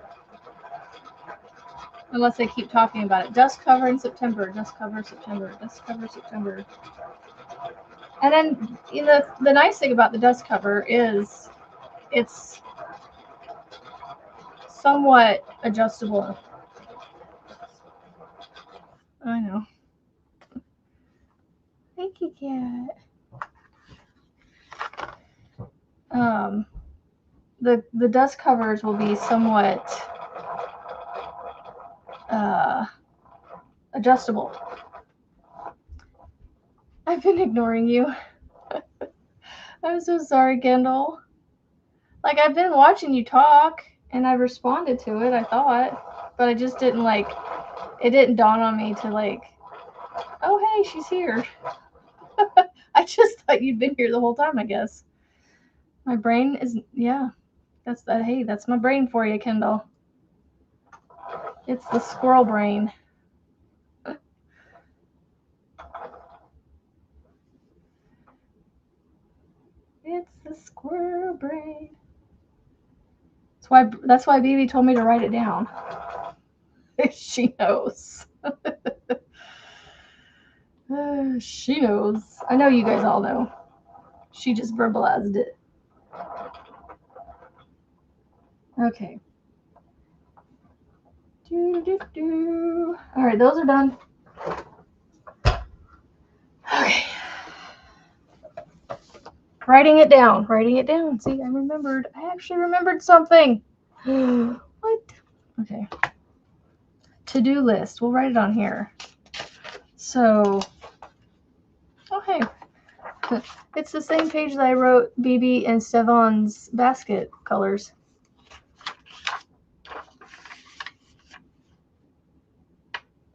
Unless I keep talking about it. Dust cover in September, dust cover September, dust cover September. And then, you know, the nice thing about the dust cover is it's somewhat adjustable. I know. Thank you, cat. The dust covers will be somewhat adjustable. I've been ignoring you. I'm so sorry, Kendall. Like, I've been watching you talk, and I responded to it, I thought. But I just didn't, it didn't dawn on me to, oh, hey, she's here. I just thought you'd been here the whole time, I guess. My brain is, yeah. Hey, that's my brain for you, Kendall. It's the squirrel brain. It's the squirrel brain. That's why Bibi told me to write it down. She knows. She knows. I know you guys all know. She just verbalized it. Okay. All right, those are done. Okay. Writing it down. See, I remembered. I actually remembered something. What? Okay. To-do list. We'll write it on here. So, okay. It's the same page that I wrote Bibi and Stevan's basket colors.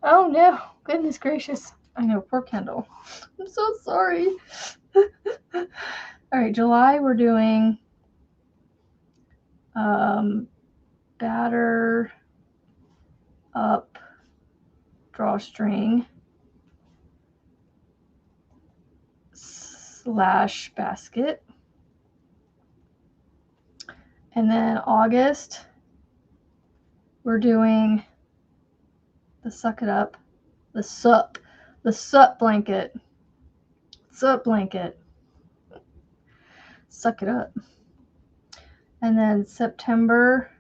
Oh no, goodness gracious. I know, poor Kendall. I'm so sorry. All right, July we're doing batter up drawstring / basket. And then August we're doing the suck it up, the sup blanket. Sup blanket. Suck it up. And then September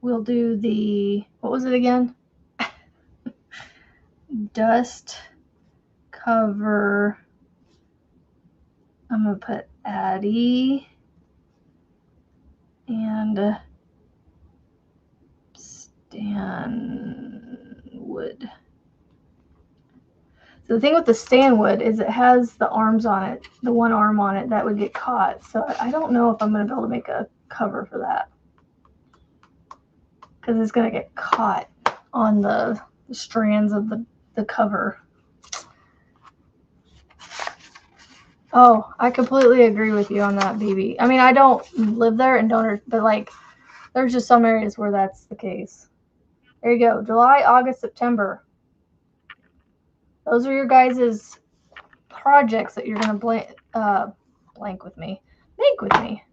we'll do the, what was it again? Dust cover. I'm going to put Addie and Stanwood. So the thing with the Stanwood is it has the arms on it, the one arm on it that would get caught. So I don't know if I'm going to be able to make a cover for that, because it's going to get caught on the strands of the cover. Oh, I completely agree with you on that, Bibi. I mean, I don't live there and don't, but there's just some areas where that's the case. There you go. July, August, September. Those are your guys' projects that you're going to blank with me. Make with me.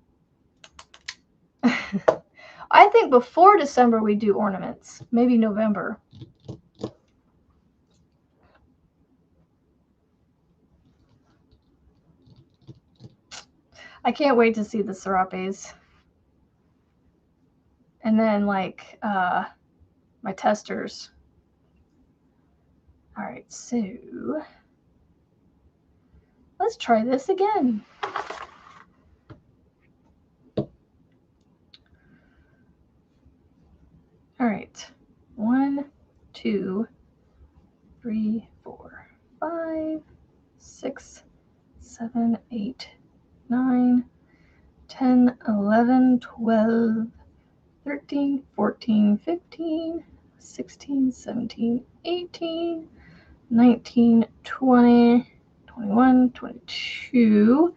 I think before December we do ornaments. Maybe November. I can't wait to see the serapes. And then like my testers. All right, so let's try this again. All right, 1, 2, 3, 4, 5, 6, 7, 8, 9, 10, 11, 12, 13, 14, 15, 16, 17, 18, 19, 20, 21, 22,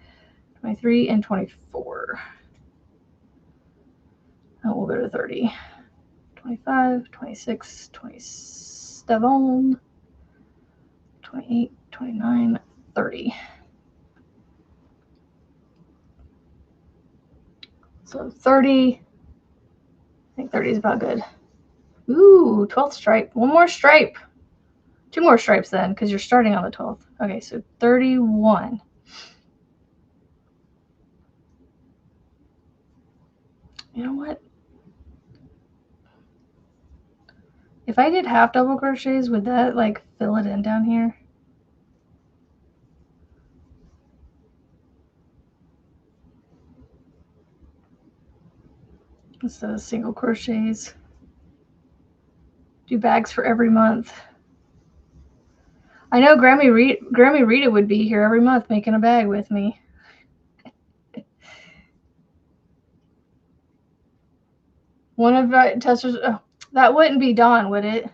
23, and 24. Oh, we'll go to 30. 25, 26, 27, 28, 29, 30. So 30, I think 30 is about good. Ooh, 12th stripe. One more stripe. 2 more stripes then, because you're starting on the 12th. Okay, so 31. You know what? If I did half double crochets, would that like fill it in down here? Instead of single crochets. Do bags for every month. I know Grammy Rita would be here every month making a bag with me. One of the testers, oh, that wouldn't be Dawn, would it?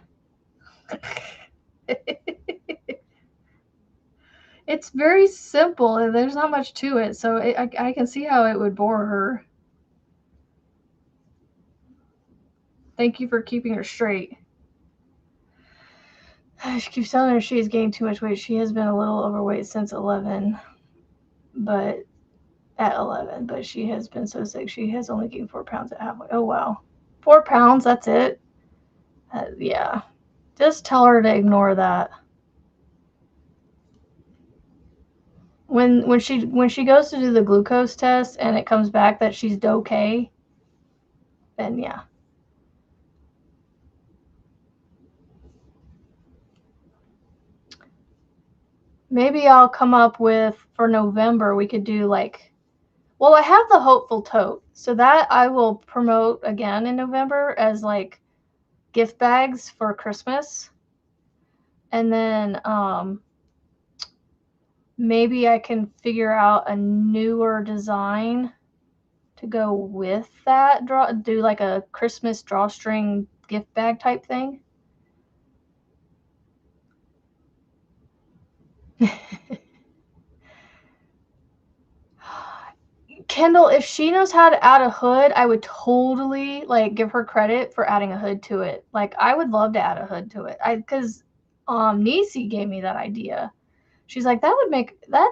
It's very simple. There's not much to it, so I can see how it would bore her. Thank you for keeping her straight. She keeps telling her she's gained too much weight. She has been a little overweight since 11, but she has been so sick. She has only gained 4 pounds at halfway. Oh, wow. 4 pounds, that's it? Yeah. Just tell her to ignore that. When she goes to do the glucose test and it comes back that she's okay, then yeah. Maybe I'll come up with, for November, we could do like, well, I have the Hopeful Tote, so that I will promote again in November as like gift bags for Christmas. And then maybe I can figure out a newer design to go with that. Do like a Christmas drawstring gift bag type thing. Kendall, if she knows how to add a hood, I would totally like give her credit for adding a hood to it. Like I would love to add a hood to it. Because Nisi gave me that idea. She's like, that would make that.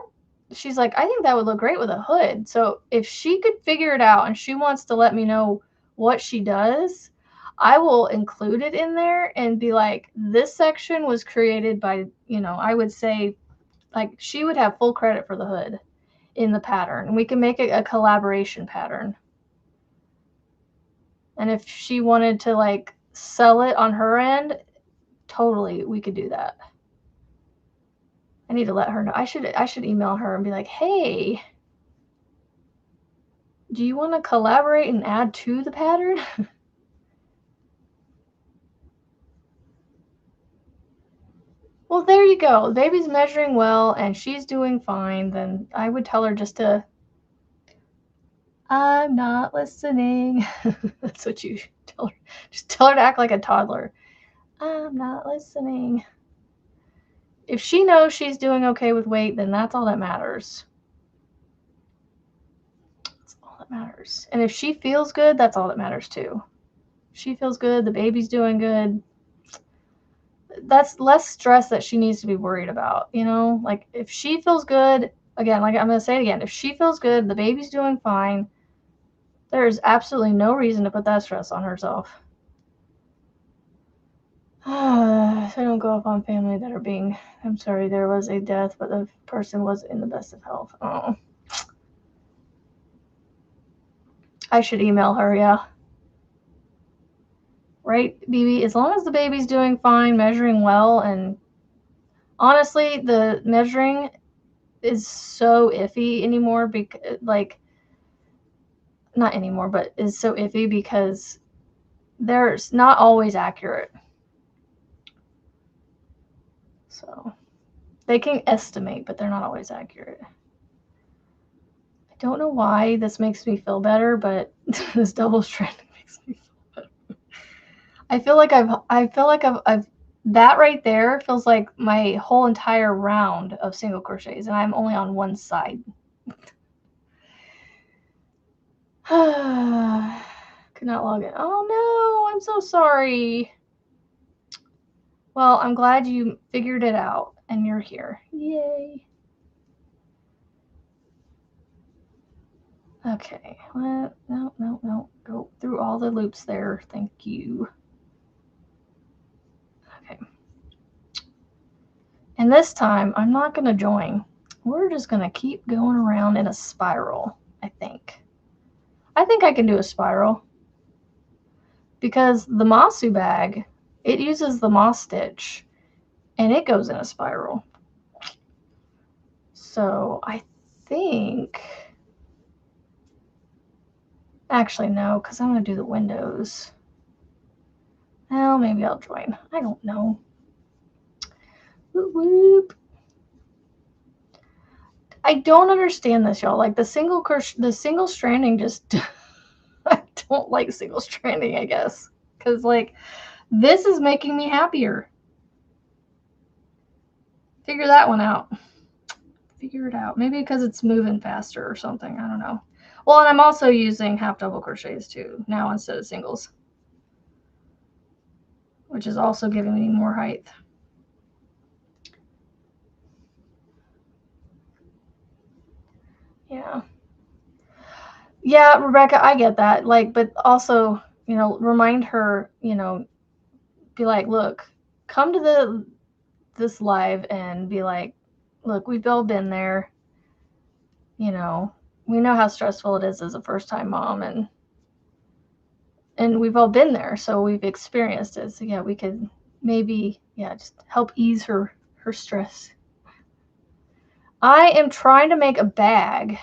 She's like, I think that would look great with a hood. So if she could figure it out and she wants to let me know what she does, I will include it in there and be like, this section was created by, I would say, like, she would have full credit for the hood in the pattern. And we can make it a collaboration pattern. And if she wanted to, like, sell it on her end, totally, we could do that. I need to let her know. I should email her and be like, hey, do you want to collaborate and add to the pattern? Well, there you go. The baby's measuring well and she's doing fine. Then I would tell her just to, I'm not listening. That's what you tell her. Just tell her to act like a toddler. I'm not listening. If she knows she's doing okay with weight, then that's all that matters. That's all that matters. And if she feels good, that's all that matters too. If she feels good, the baby's doing good. That's less stress that she needs to be worried about, Like if she feels good, again, like I'm going to say it again, if she feels good, the baby's doing fine, There's absolutely no reason to put that stress on herself. So I don't go up on family that are being, I'm sorry, there was a death, but the person was in the best of health. Oh. I should email her, yeah. Right, BB? As long as the baby's doing fine, measuring well, and honestly, the measuring is so iffy anymore, because, like, not anymore, but is so iffy because they're not always accurate. So they can estimate, but they're not always accurate. I don't know why this makes me feel better, but this double stranding makes me feel better. I feel like I've that right there feels like my whole entire round of single crochets, and I'm only on one side. Could not log in. Oh no, I'm so sorry. Well, I'm glad you figured it out and you're here. Yay. Okay. No. Go through all the loops there. Thank you. Okay. And this time, I'm not going to join. We're just going to keep going around in a spiral, I think. I think I can do a spiral. Because the Masu bag, it uses the moss stitch, and it goes in a spiral. So I think... Actually, no, because I'm going to do the windows. Well, maybe I'll join. I don't know. Whoop, whoop. I don't understand this, y'all. Like the single stranding just... I don't like single stranding, I guess. Because, like, this is making me happier. Figure that one out. Figure it out. Maybe because it's moving faster or something. I don't know. Well, and I'm also using half double crochets too now instead of singles, which is also giving me more height. Yeah. Yeah, Rebecca, I get that. Like, but also, you know, remind her, you know, be like, look, come to this live and be like, look, we've all been there. You know, we know how stressful it is as a first-time mom, and we've all been there, so we've experienced it. So yeah, we could maybe, yeah, just help ease her stress. I am trying to make a bag,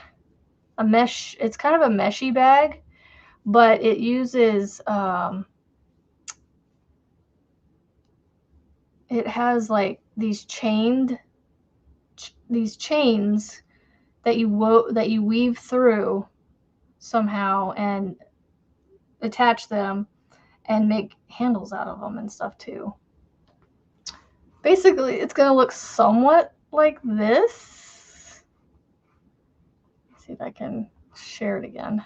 a mesh. It's kind of a meshy bag, but it uses it has like these chains that you weave through somehow and attach them and make handles out of them and stuff too. Basically, it's going to look somewhat like this. Let's see if I can share it again.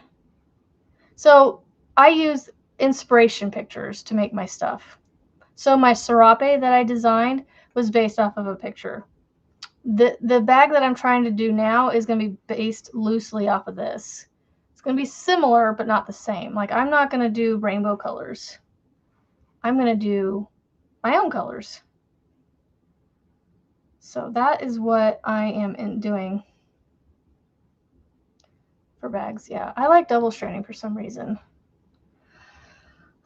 So I use inspiration pictures to make my stuff. So my serape that I designed was based off of a picture. The bag that I'm trying to do now is going to be based loosely off of this. It's going to be similar, but not the same. Like, I'm not going to do rainbow colors. I'm going to do my own colors. So that is what I am doing for bags. Yeah, I like double stranding for some reason.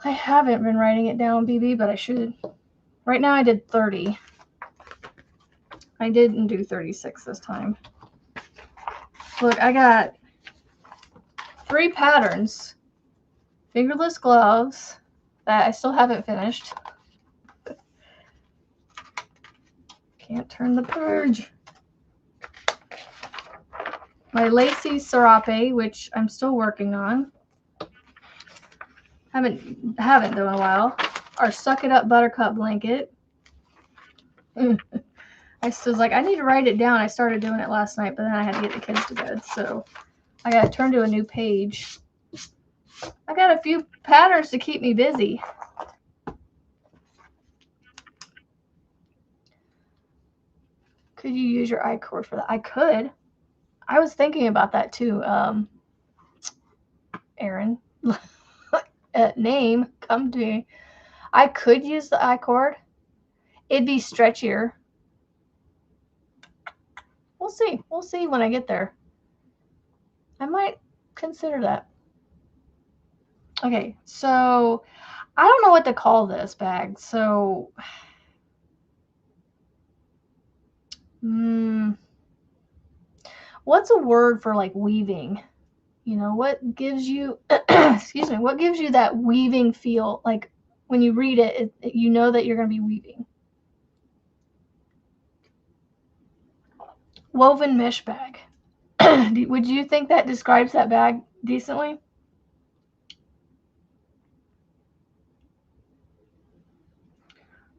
I haven't been writing it down, BB, but I should. Right now I did 30. I didn't do 36 this time. Look, I got 3 patterns. Fingerless gloves that I still haven't finished. Can't turn the purge. My lacy serape, which I'm still working on. Haven't done in a while. Our Suck It Up Buttercup blanket. I was like, I need to write it down. I started doing it last night, but then I had to get the kids to bed, so I got to turn to a new page. I got a few patterns to keep me busy. Could you use your I-cord for that? I could. I was thinking about that too. Aaron. Name, come to me. I could use the I-cord. It'd be stretchier. We'll see. We'll see when I get there. I might consider that. Okay, so I don't know what to call this bag. So, what's a word for like weaving? You know, what gives you, excuse me, what gives you that weaving feel? Like when you read it, you know that you're going to be weaving. Woven mesh bag. Would you think that describes that bag decently?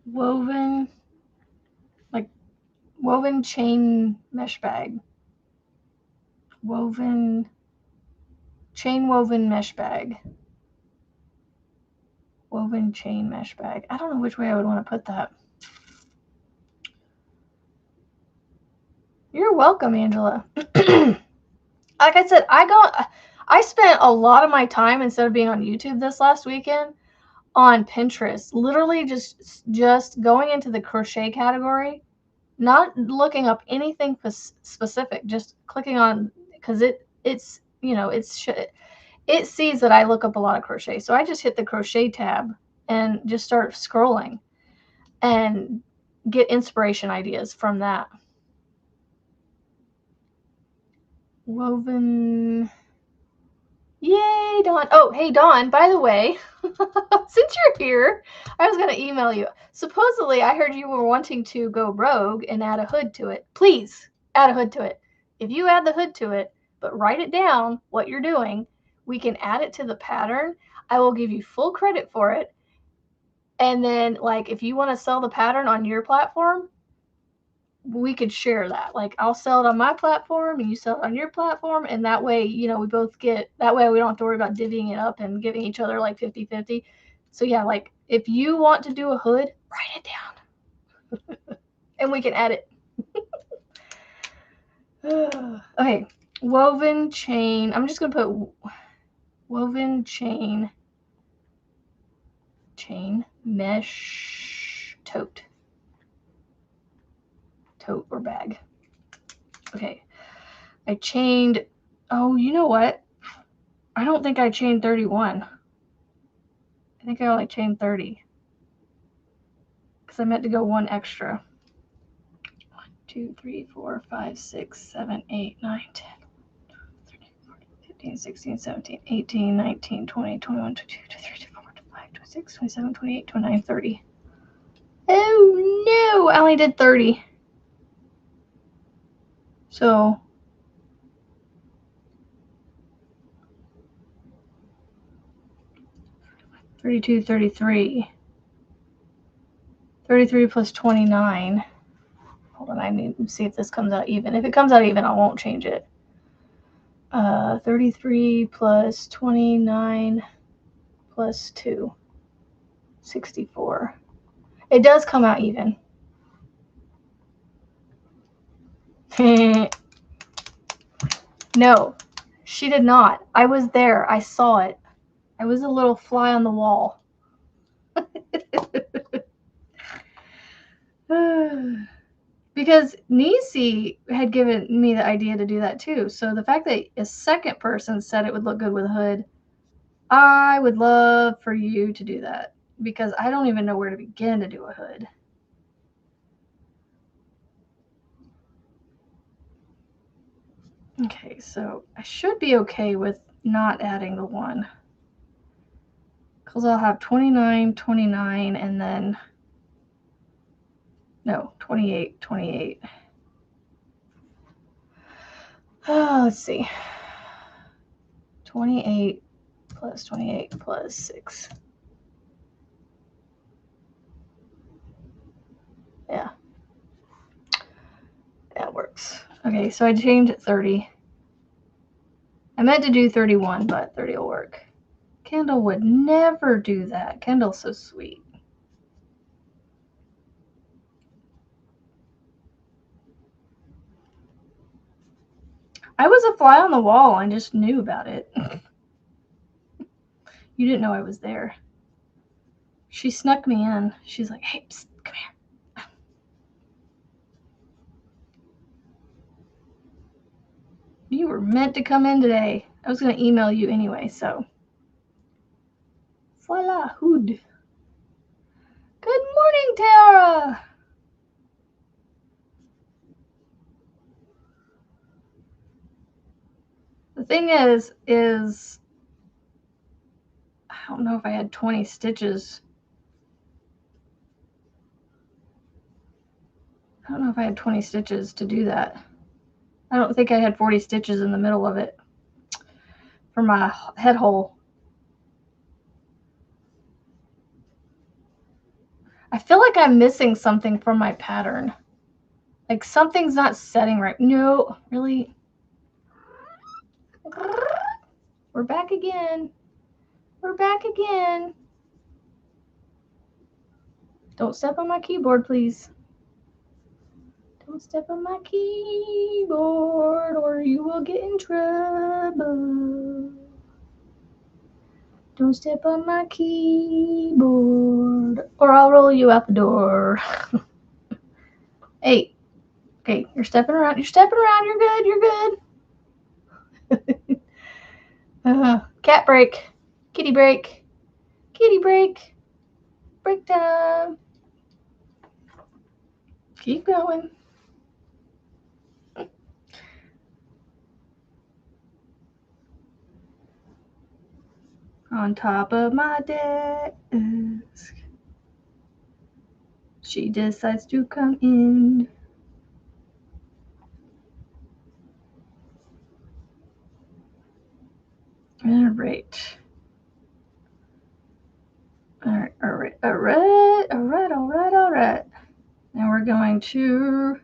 Woven, like woven chain mesh bag. Woven, chain woven mesh bag. Woven chain mesh bag. I don't know which way I would want to put that. You're welcome, Angela. Like I said, I spent a lot of my time, instead of being on YouTube this last weekend, on Pinterest. Literally just going into the crochet category, not looking up anything specific, just clicking on, because it's you know it sees that I look up a lot of crochet, so I just hit the crochet tab and just start scrolling and get inspiration ideas from that. Woven. Yay, Dawn. Oh, hey, Dawn, by the way, since you're here, I was going to email you. Supposedly, I heard you were wanting to go rogue and add a hood to it. Please add a hood to it. If you add the hood to it, but write it down what you're doing, we can add it to the pattern. I will give you full credit for it. And then, like, if you want to sell the pattern on your platform, we could share that. Like, I'll sell it on my platform and you sell it on your platform, and that way, you know, we both get, that way we don't have to worry about divvying it up and giving each other like 50-50. So yeah, like if you want to do a hood, write it down and we can add it. Okay, woven chain. I'm just gonna put woven chain mesh tote or bag. Okay, I chained, oh, you know what? I don't think I chained 31. I think I only chained 30. Because I meant to go one extra. 1, 2, 3, 4, 5, 6, 7, 8, 9, 10, 13, 14, 15, 16, 17, 18, 19, 20, 21, 22, 23, 24, 25, 26, 27, 28, 29, 30. Oh no! I only did 30. So 32, 33. 33 plus 29. Hold on, I need to see if this comes out even. If it comes out even, I won't change it. 33 plus 29 plus 2. 64. It does come out even. No, she did not. I was there. I saw it. I was a little fly on the wall. Because Nisi had given me the idea to do that too. So the fact that a second person said it would look good with a hood, I would love for you to do that. Because I don't even know where to begin to do a hood. Okay, so I should be okay with not adding the 1. Because I'll have 29, 29, and then, no, 28, 28. Oh, let's see. 28 plus 28 plus 6. Yeah. That works. Okay, so I changed 30. I meant to do 31, but 30 will work. Kendall would never do that. Kendall's so sweet. I was a fly on the wall and just knew about it. You didn't know I was there. She snuck me in. She's like, hey, psst, come here. You were meant to come in today. I was going to email you anyway, so. Voila, hood. Good morning, Tara. The thing is I don't know if I had 20 stitches. I don't know if I had 20 stitches to do that. I don't think I had 40 stitches in the middle of it for my head hole. I feel like I'm missing something from my pattern. Like something's not setting right. No, really. We're back again. We're back again. Don't step on my keyboard, please. Don't step on my keyboard or you will get in trouble. Don't step on my keyboard or I'll roll you out the door. Hey, okay, you're stepping around. You're stepping around. You're good. You're good. Cat break. Kitty break. Kitty break. Break time. Keep going. On top of my desk. She decides to come in. All right. All right. Now we're going to,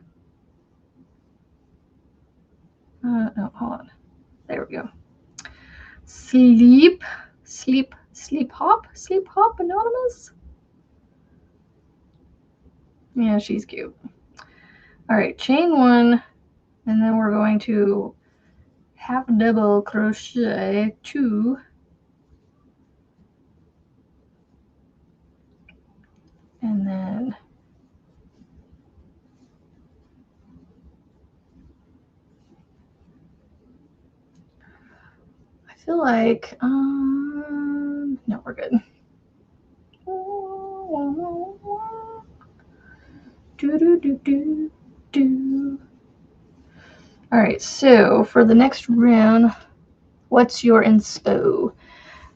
no, hold on. There we go. Sleep hop, anonymous. Yeah, she's cute. All right, chain one, and then we're going to half double crochet 2, and then I feel like no, we're good. All right, so for the next round, what's your inspo?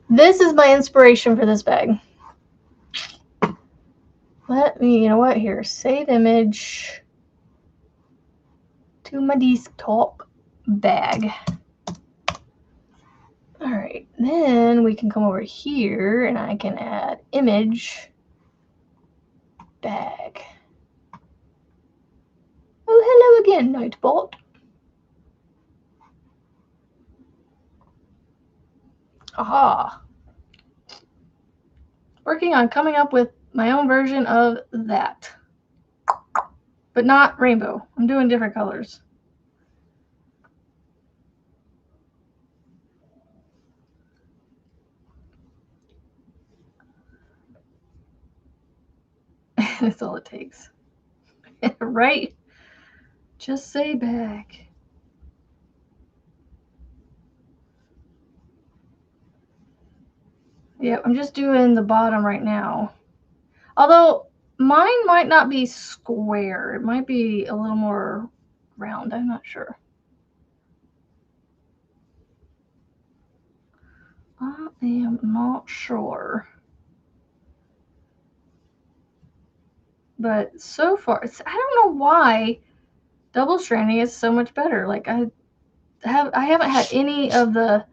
This is my inspiration for this bag. Let me, you know what, here, save image to my desktop bag. All right, then we can come over here and I can add image bag. Oh, hello again, Nightbot. Aha. Working on coming up with my own version of that. But not rainbow. I'm doing different colors. That's all it takes. Right? Just say bag. Yeah, I'm just doing the bottom right now. Although mine might not be square. It might be a little more round. I'm not sure. I am not sure. But so far, I don't know why double stranding is so much better. Like I haven't had any of the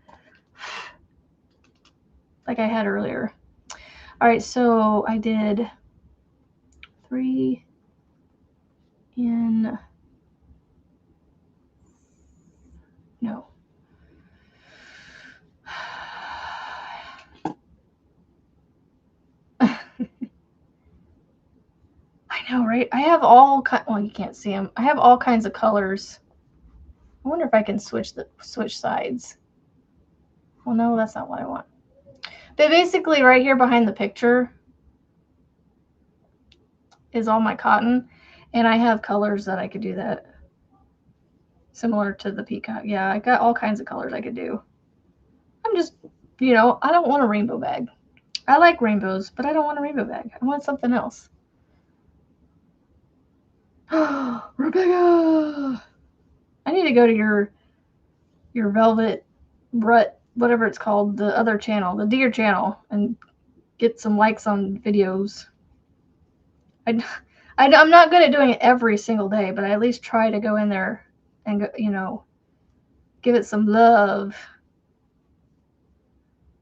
like I had earlier. All right, so I did 3 in no. I know, right? I have all well, you can't see them. I have all kinds of colors. I wonder if I can switch sides. Well, no, that's not what I want. But basically right here behind the picture is all my cotton. And I have colors that I could do that. Similar to the peacock. Yeah, I got all kinds of colors I could do. I'm just, you know, I don't want a rainbow bag. I like rainbows, but I don't want a rainbow bag. I want something else. Rebecca! I need to go to your velvet rut, whatever it's called, the other channel, the deer channel, and get some likes on videos. I'm not good at doing it every single day, but I at least try to go in there and go, you know, give it some love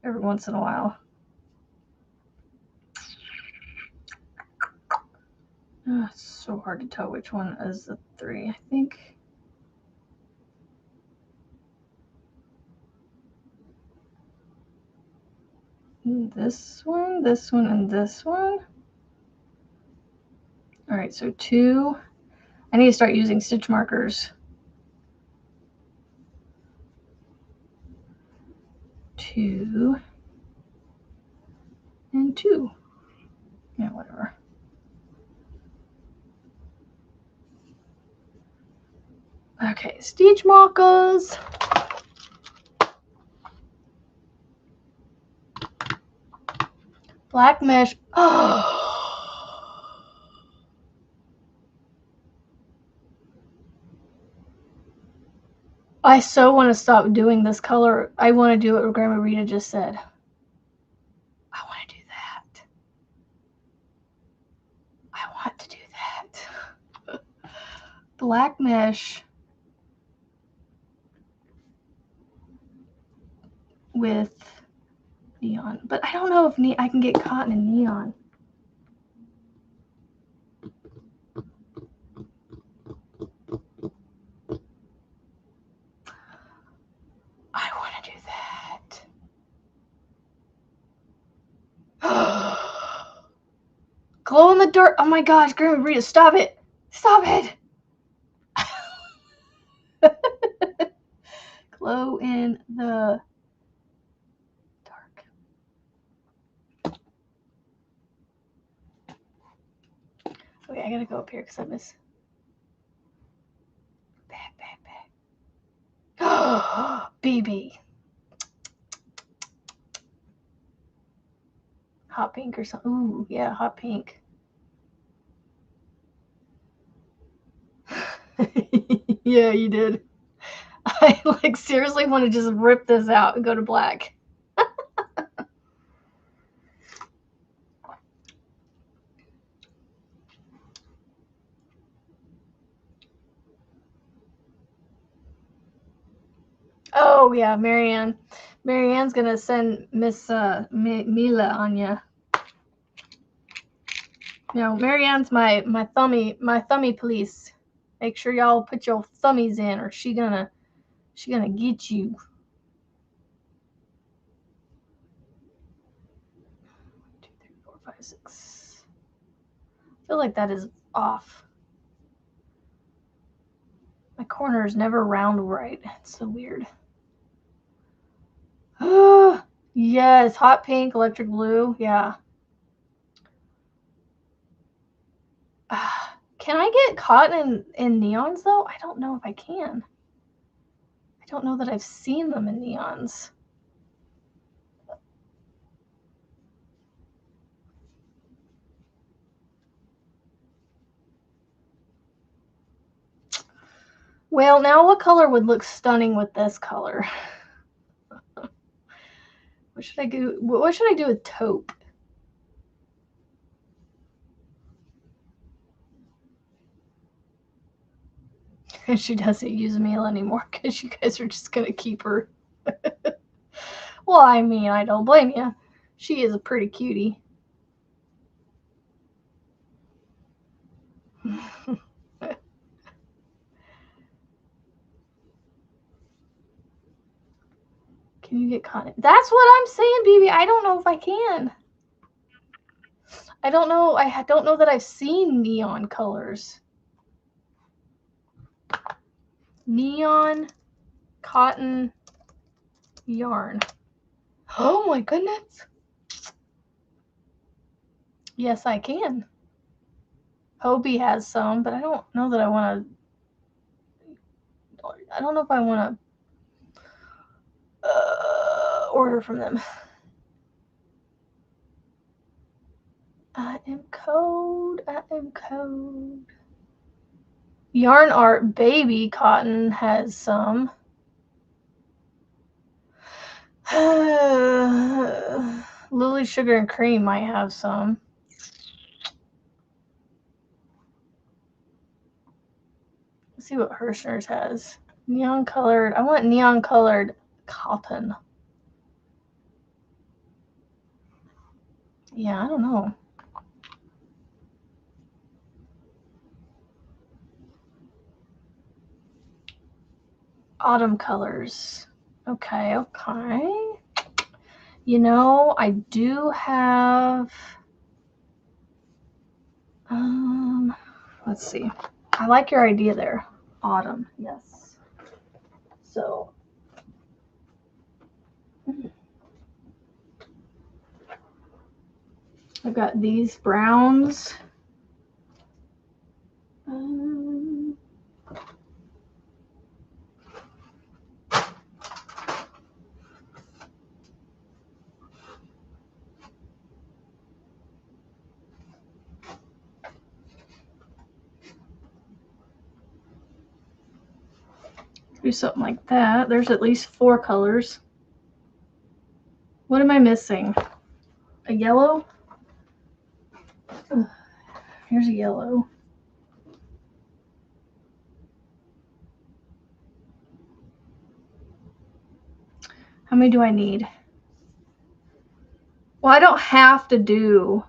every once in a while. Oh, it's so hard to tell which one is the 3. I think this one, and this one. All right, so 2. I need to start using stitch markers. 2 and 2. Yeah, whatever. Okay, stitch markers. Black mesh. Oh. I so want to stop doing this color. I want to do what Grandma Rita just said. I want to do that. I want to do that. Black mesh with neon. But I don't know if I can get cotton and neon. I want to do that. Glow in the dark. Oh my gosh, Grandma Rita, stop it. Stop it. Glow in the dark. Okay, I gotta go up here because I miss. Back. BB. Hot pink or something. Ooh, yeah, hot pink. Yeah, you did. I like seriously want to just rip this out and go to black. Oh yeah, Marianne. Marianne's gonna send Miss Mila on you. No, Marianne's my thummy police. Make sure y'all put your thummies in, or she gonna get you. 1, 2, 3, 4, 5, 6. I feel like that is off. My corners never round right. It's so weird. Yes, hot pink, electric blue. Yeah. Can I get cotton in neons though? I don't know if I can. I don't know that I've seen them in neons. Well, now what color would look stunning with this color? What should I do? What should I do with taupe? She doesn't use meal anymore because you guys are just gonna keep her. Well, I mean, I don't blame you. She is a pretty cutie. Can you get cotton? That's what I'm saying, BB. I don't know if I can. I don't know. I don't know that I've seen neon colors. Neon cotton yarn. Oh my goodness. Yes, I can. Hobie has some, but I don't know that I want to. I don't know if I want to order from them. I am cold. I am cold. Yarn Art Baby Cotton has some. Lily Sugar and Cream might have some. Let's see what Hirschner's has. Neon colored. I want neon colored cotton. Yeah, I don't know. Autumn colors. Okay, okay. You know, I do have. Let's see. I like your idea there. Autumn, yes. So. I've got these browns. Do something like that. There's at least 4 colors. What am I missing? A yellow? Ugh. Here's a yellow. How many do I need? Well, I don't have to do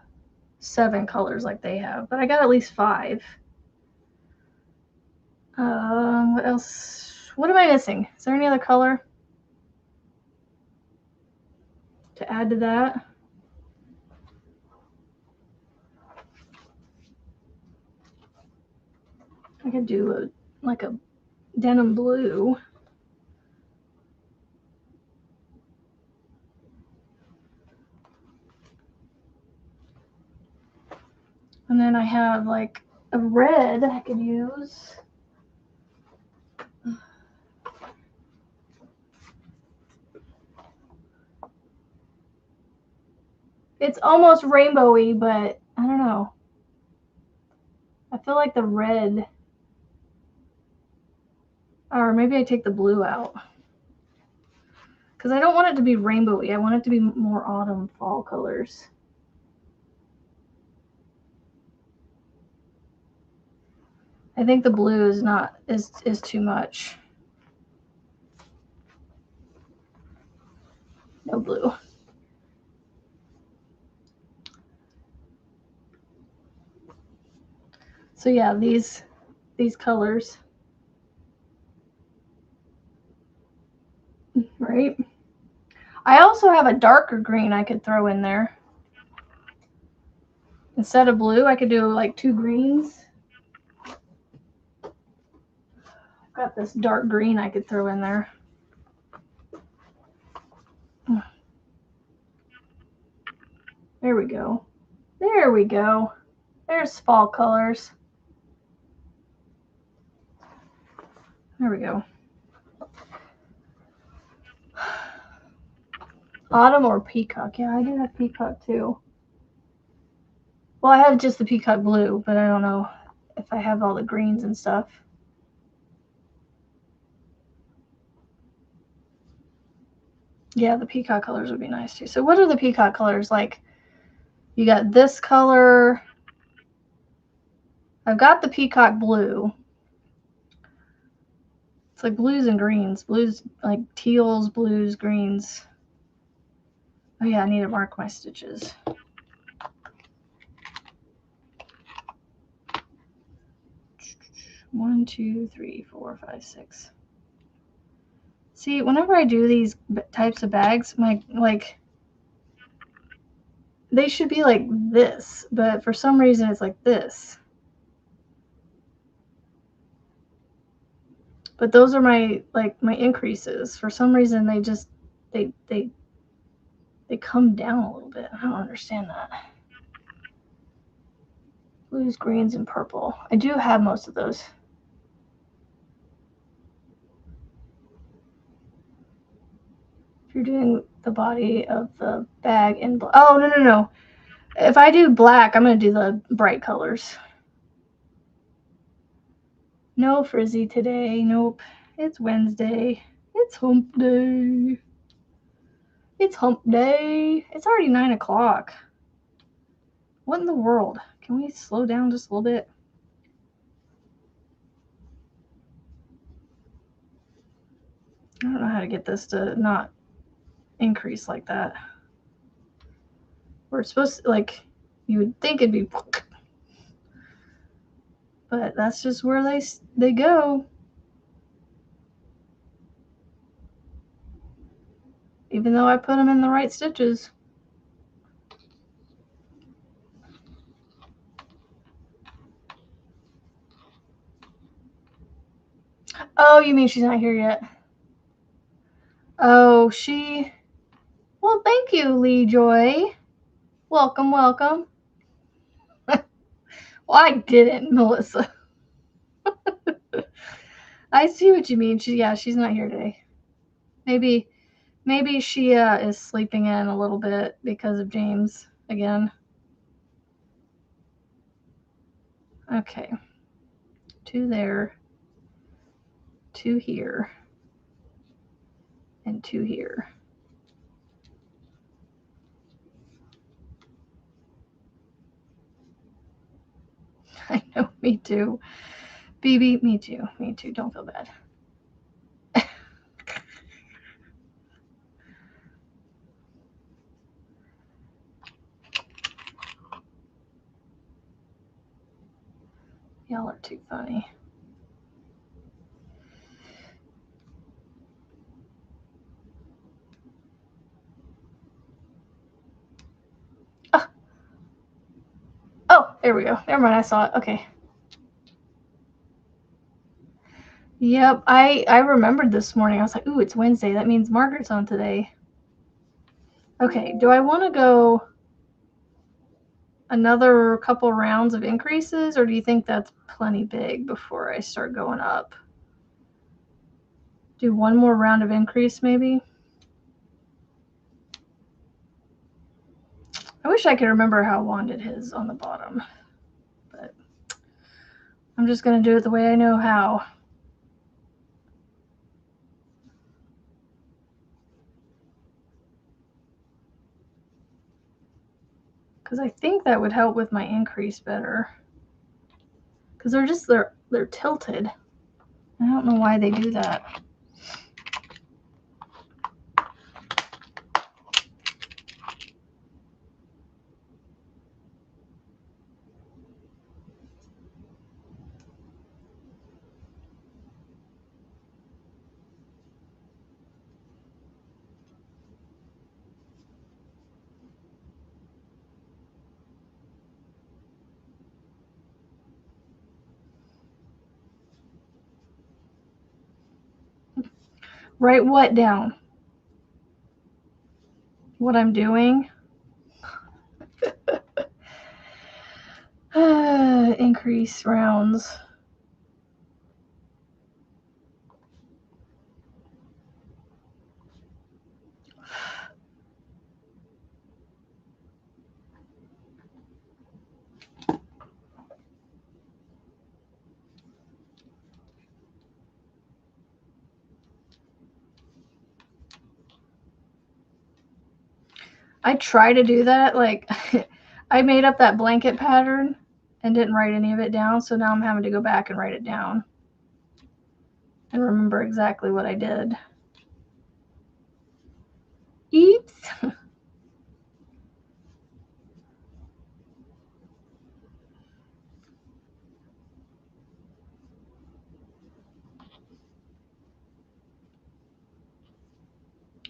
7 colors like they have, but I got at least 5. What else? What am I missing? Is there any other color to add to that? I could do like a denim blue. And then I have like a red I could use. It's almost rainbowy, but I don't know. I feel like the red, or maybe I take the blue out. Because I don't want it to be rainbowy. I want it to be more autumn fall colors. I think the blue is too much. No blue. So yeah, these colors. Right? I also have a darker green I could throw in there. Instead of blue, I could do like 2 greens. I've got this dark green I could throw in there. There we go. There we go. There's fall colors. There we go. Autumn or peacock? Yeah, I do have peacock too. Well, I have just the peacock blue, but I don't know if I have all the greens and stuff. Yeah, the peacock colors would be nice too. So what are the peacock colors like? You got this color. I've got the peacock blue. It's like blues and greens. Blues, like teals, blues, greens. Oh yeah, I need to mark my stitches. One, two, three, 4, 5, 6. See, whenever I do these types of bags, they should be like this, but for some reason it's like this. But those are my increases. For some reason they just they come down a little bit. I don't understand that. Blues, greens, and purple. I do have most of those. If you're doing the body of the bag in black. Oh, no. If I do black, I'm going to do the bright colors. No frizzy today. Nope. It's Wednesday. It's hump day. It's hump day. It's already 9 o'clock. What in the world? Can we slow down just a little bit? I don't know how to get this to not increase like that. We're supposed to, like, you would think it'd be, but that's just where they go. Even though I put them in the right stitches. Oh, you mean she's not here yet? Oh, she... Well, thank you, Lee Joy. Welcome, welcome. Well, I didn't, Melissa. I see what you mean. She's not here today. Maybe she is sleeping in a little bit because of James again. Okay. 2 there. 2 here. And 2 here. I know, me too. BB, me too. Me too. Don't feel bad. Y'all are too funny. Oh, there we go. Never mind, I saw it. Okay. Yep, I remembered this morning. I was like, ooh, it's Wednesday. That means Margaret's on today. Okay, do I want to go another couple rounds of increases, or do you think that's plenty big before I start going up? Do one more round of increase, maybe? I wish I could remember how Juan did his on the bottom, but I'm just going to do it the way I know how. Because I think that would help with my increase better. Because they're tilted. I don't know why they do that. Write what down? What I'm doing? Increase rounds. I try to do that. Like, I made up that blanket pattern and didn't write any of it down, so now I'm having to go back and write it down and remember exactly what I did. Oops.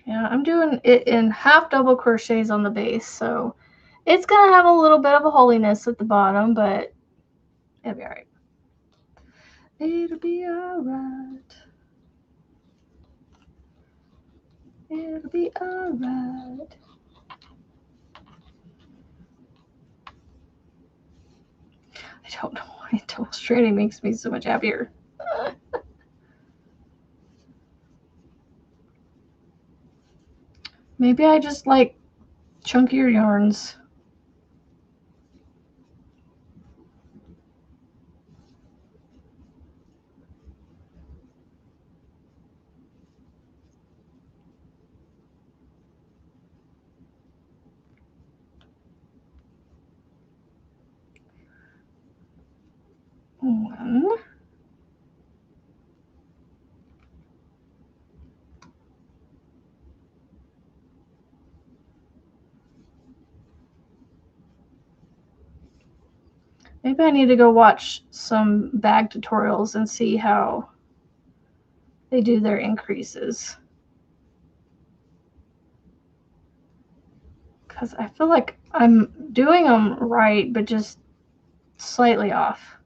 Yeah, I'm doing it in half double crochets on the base, so it's gonna have a little bit of a holiness at the bottom, but it'll be alright. It'll be alright. It'll be alright. I don't know why double stranding makes me so much happier. Maybe I just like chunkier yarns. One. Maybe I need to go watch some bag tutorials and see how they do their increases. Because I feel like I'm doing them right, but just slightly off.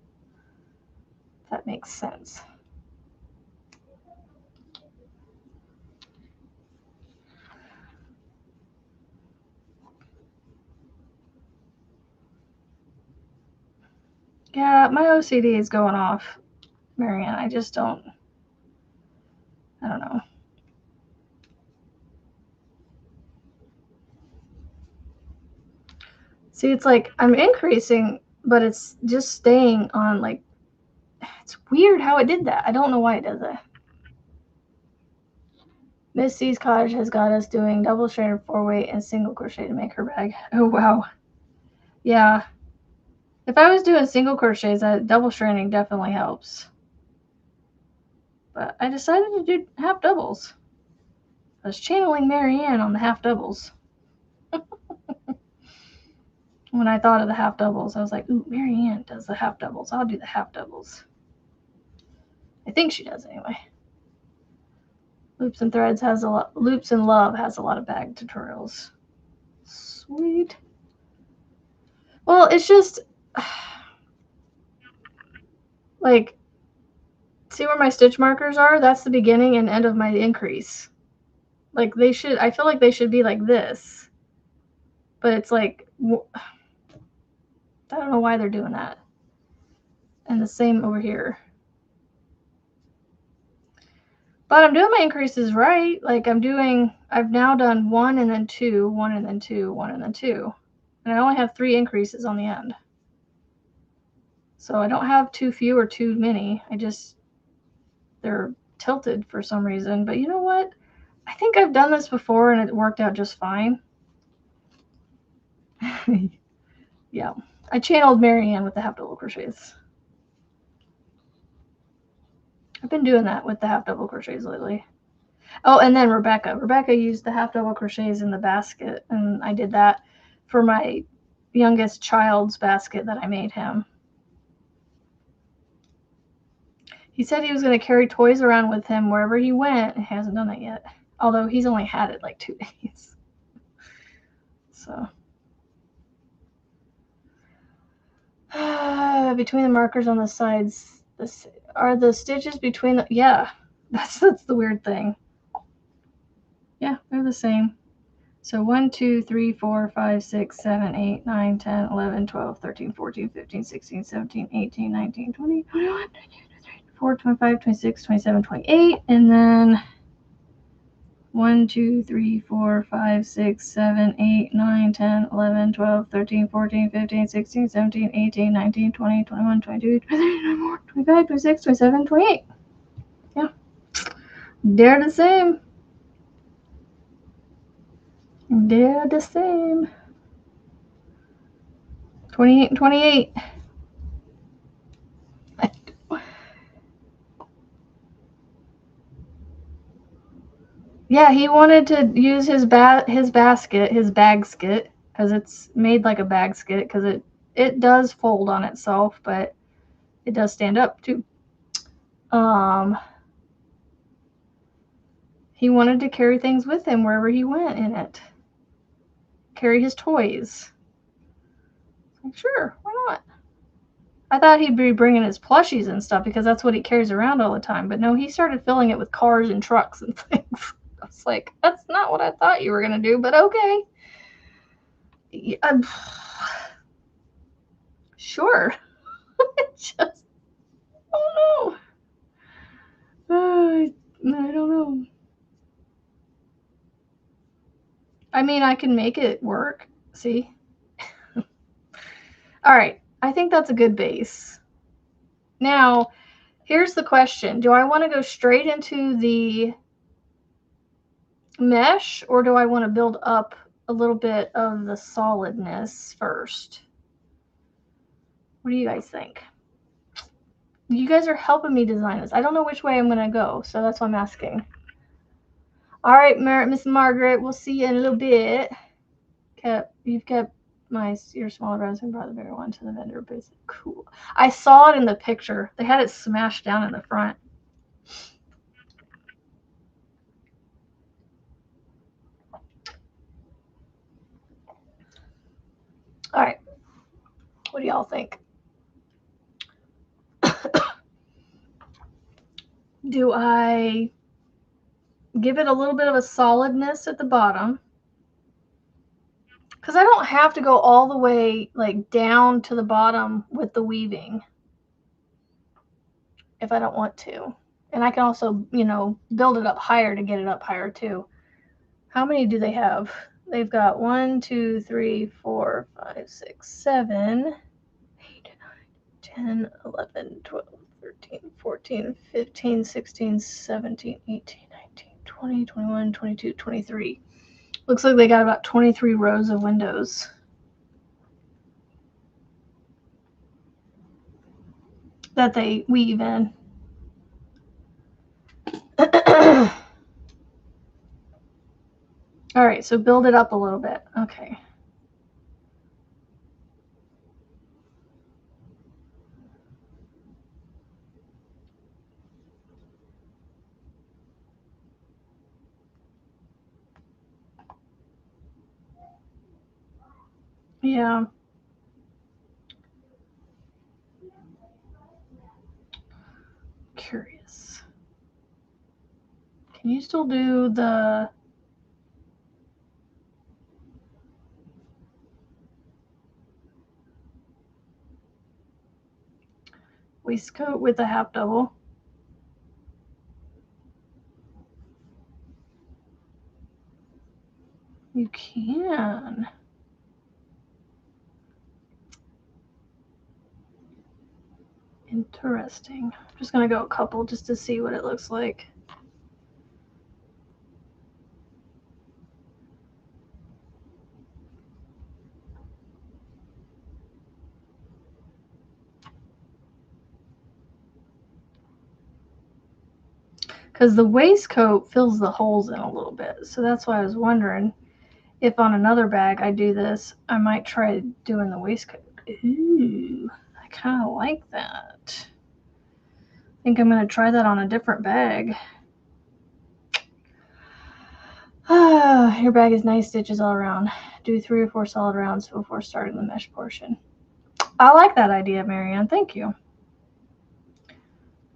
If that makes sense. Yeah, my OCD is going off, Marianne. I don't know. See, it's like I'm increasing, but it's just staying on, like, it's weird how it did that. I don't know why it does that. Miss C's Cottage has got us doing double stranded 4-weight and single crochet to make her bag. Oh, wow. Yeah. If I was doing single crochets, that double stranding definitely helps. But I decided to do half doubles. I was channeling Marianne on the half doubles. When I thought of the half doubles, I was like, ooh, Marianne does the half doubles. I'll do the half doubles. I think she does anyway. Loops and Love has a lot of bag tutorials. Sweet. Well, it's just like, see where my stitch markers are? That's the beginning and end of my increase. Like, I feel like they should be like this. But it's like, I don't know why they're doing that. And the same over here. But I'm doing my increases right. Like, I've now done 1 and then 2, 1 and then 2, 1 and then 2. And I only have 3 increases on the end. So I don't have too few or too many. They're tilted for some reason. But you know what? I think I've done this before and it worked out just fine. Yeah. I channeled Marianne with the half double crochets. I've been doing that with the half double crochets lately. Oh, and then Rebecca. Rebecca used the half double crochets in the basket, and I did that for my youngest child's basket that I made him. He said he was going to carry toys around with him wherever he went. He hasn't done that yet, although he's only had it like 2 days. So, between the markers on the sides, are the stitches between the, yeah, that's the weird thing. Yeah, they're the same. So 1, 2, 3, 4, 5, 6, 7, 8, 9, 10, 11, 12, 13, 14, 15, 16, 17, 18, 19, 20, 21, 22, 23, 24, 25, 26, 27, 28. And then 1, 2, 3, 4, 5, 6, 7, 8, 9, 10, 11, 12, 13, 14, 15, 16, 17, 18, 19, 20, 21, 22, 23, 24, 25, 26, 27, 28. Yeah. They're the same. They're the same. 28 and 28. Yeah, he wanted to use his basket, his bagskit, because it's made like a bagskit, because it does fold on itself, but it does stand up too. He wanted to carry things with him wherever he went in it. Carry his toys. Like, sure, why not? I thought he'd be bringing his plushies and stuff because that's what he carries around all the time. But no, he started filling it with cars and trucks and things. I was like, that's not what I thought you were going to do, but okay. Sure. Just, oh no. I don't know. I mean, I can make it work. See? All right. I think that's a good base. Now, here's the question. Do I want to go straight into the mesh, or do I want to build up a little bit of the solidness first? What do you guys think? You guys are helping me design this. I don't know which way I'm going to go, so that's why I'm asking. All right, Miss Margaret, we'll see you in a little bit. You've kept your smaller brother and brought the bigger one to the vendor booth. Cool. I saw it in the picture. They had it smashed down in the front. All right. What do y'all think? Do I give it a little bit of a solidness at the bottom? Because I don't have to go all the way like down to the bottom with the weaving if I don't want to. And I can also, you know, build it up higher to get it up higher too. How many do they have? They've got 1, 2, 3, 4, 5, 6, 7, 8, 9, 10, 11, 12, 13, 14, 15, 16, 17, 18, 19, 20, 21, 22, 23. Looks like they got about 23 rows of windows that they weave in. All right, so build it up a little bit. Okay. Yeah. Curious. Can you still do the waistcoat with a half double? You can. Interesting. I'm just going to go a couple just to see what it looks like. Because the waistcoat fills the holes in a little bit. So that's why I was wondering if on another bag I do this, I might try doing the waistcoat. Ooh, I kind of like that. I think I'm going to try that on a different bag. Your bag is 9 stitches all around. Do 3 or 4 solid rounds before starting the mesh portion. I like that idea, Marianne. Thank you.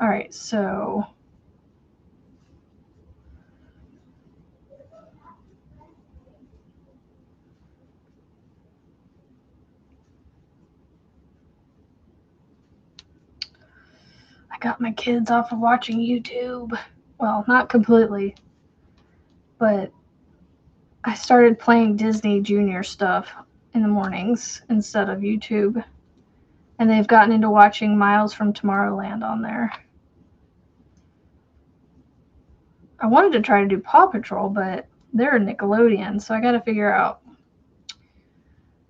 All right, so I got my kids off of watching YouTube. Well, not completely, but I started playing Disney Junior stuff in the mornings instead of YouTube. And they've gotten into watching Miles from Tomorrowland on there. I wanted to try to do Paw Patrol, but they're a Nickelodeon, so I got to figure out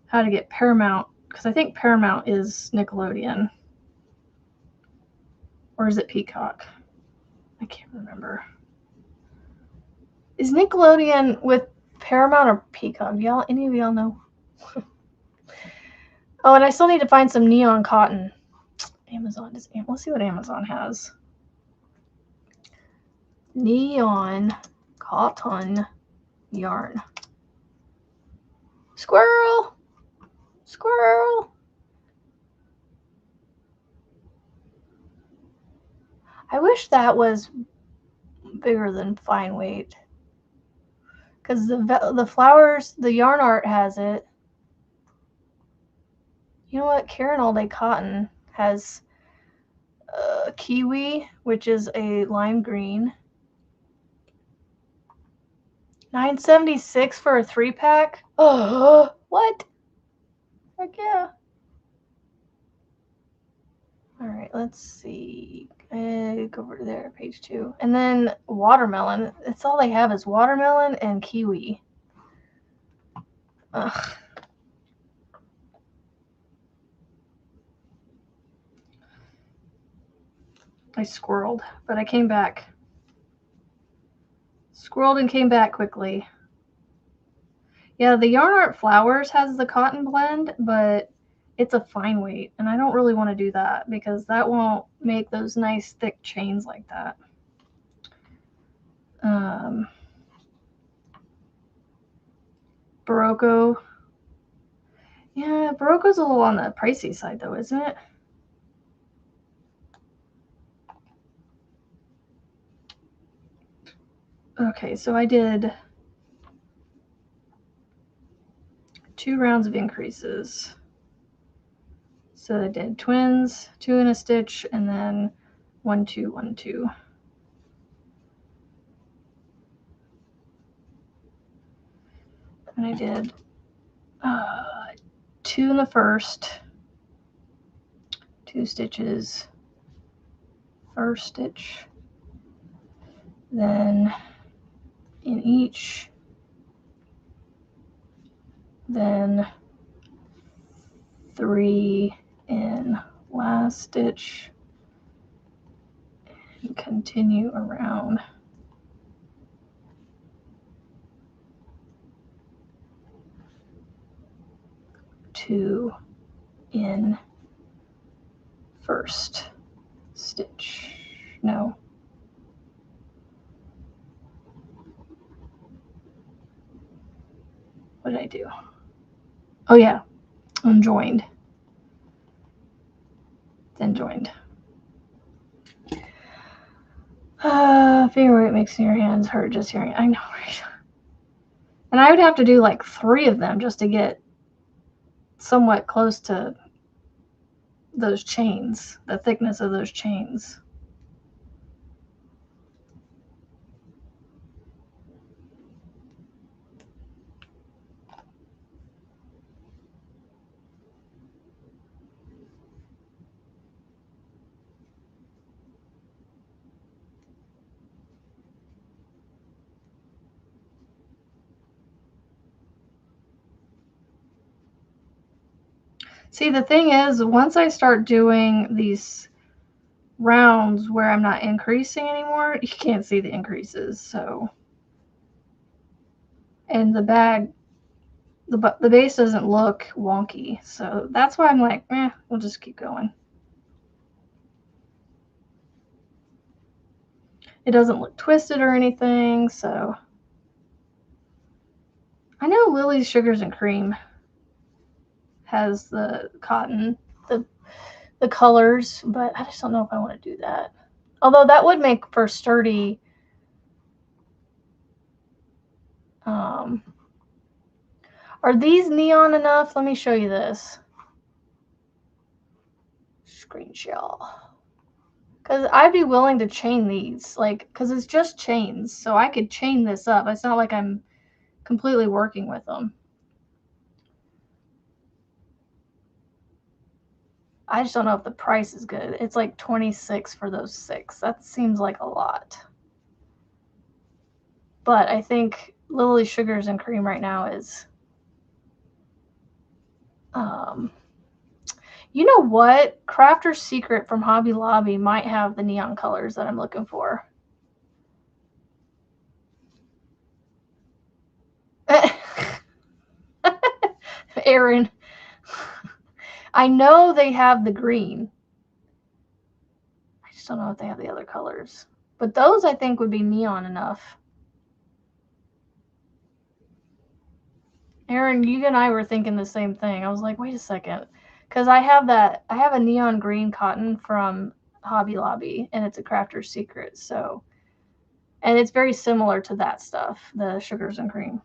how to get Paramount, because I think Paramount is Nickelodeon. Or is it Peacock? I can't remember. Is Nickelodeon with Paramount or Peacock? Any of y'all know? Oh, and I still need to find some neon cotton. Let's see what Amazon has. Neon cotton yarn. Squirrel! Squirrel! I wish that was bigger than fine weight. Because the flowers, the yarn art has it. You know what? Karen All Day Cotton has kiwi, which is a lime green. $9.76 for a 3-pack. Oh, what? Heck yeah. All right, let's see. Go over to there, page 2. And then watermelon. It's all they have is watermelon and kiwi. Ugh. I squirreled, but I came back. Squirreled and came back quickly. Yeah, the Yarn Art Flowers has the cotton blend, but it's a fine weight, and I don't really want to do that because that won't make those nice thick chains like that. Barocco. Yeah, Barocco's a little on the pricey side though, isn't it? Okay, so I did 2 rounds of increases. So I did twins, 2 in a stitch, and then 1, 2, 1, 2. And I did 2 in the first, 2 stitches, first stitch, then in each, then 3 in last stitch, and continue around. 2 in first stitch. No. What did I do? Oh yeah, unjoined. Then joined. Favorite makes your hands hurt just hearing it. I know, right? And I would have to do like 3 of them just to get somewhat close to those chains, the thickness of those chains. See, the thing is, once I start doing these rounds where I'm not increasing anymore, you can't see the increases. So, and the bag, the base doesn't look wonky. So that's why I'm like, we'll just keep going. It doesn't look twisted or anything. So I know Lily's Sugars and Cream has the cotton, the colors, but I just don't know if I want to do that. Although that would make for sturdy. Are these neon enough? Let me show you this. Screenshot. Because I'd be willing to chain these, like, because it's just chains, so I could chain this up. It's not like I'm completely working with them. I just don't know if the price is good. It's like $26 for those 6. That seems like a lot. But I think Lily Sugars and Cream right now is, you know what? Crafter's Secret from Hobby Lobby might have the neon colors that I'm looking for. Erin, I know they have the green. I just don't know if they have the other colors. But those I think would be neon enough. Erin, you and I were thinking the same thing. I was like, wait a second. Because I have a neon green cotton from Hobby Lobby, and it's a Crafter's Secret. So, and it's very similar to that stuff, the Sugars and Cream.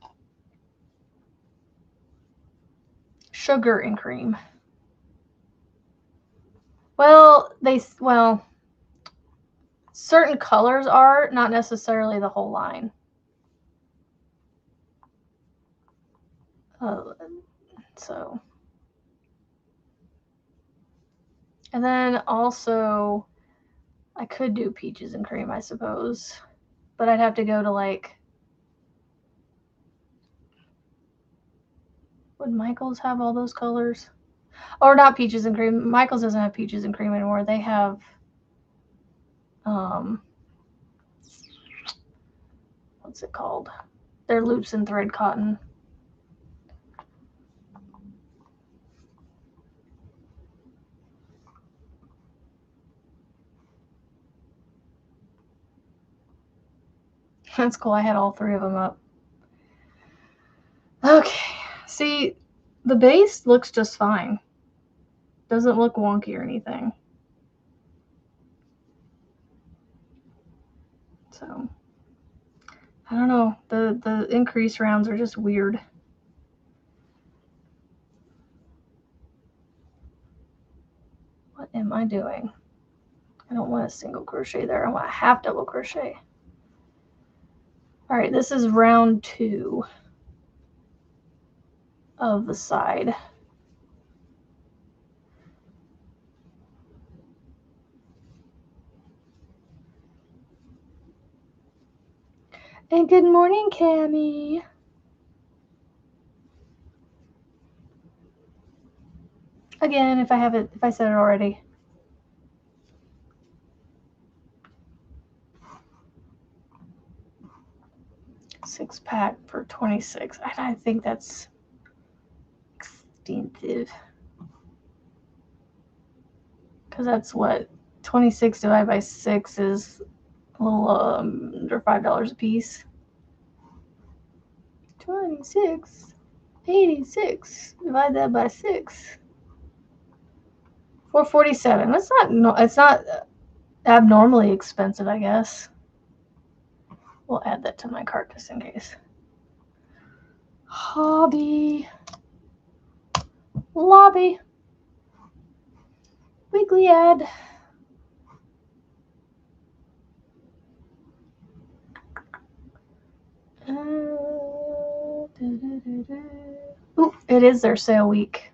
Sugar and Cream. Well, certain colors are, not necessarily the whole line. So, and then also, I could do peaches and cream, I suppose, but I'd have to go to like, would Michael's have all those colors? Or not peaches and cream. Michael's doesn't have peaches and cream anymore. They have, what's it called? They're loops and thread cotton. That's cool. I had all three of them up. Okay. See, the base looks just fine. Doesn't look wonky or anything. So, I don't know. The increase rounds are just weird. What am I doing? I don't want a single crochet there. I want a half double crochet. All right, this is round 2 of the side. And good morning, Cammie. Again, if I said it already. Six-pack for 26. I think that's extensive. Because that's what 26 divided by 6 is a little under $5 a piece. 26.86. Divide that by 6. 447. That's not. It's not abnormally expensive, I guess. We'll add that to my cart just in case. Hobby. Lobby. Weekly ad. Ooh, it is their sale week.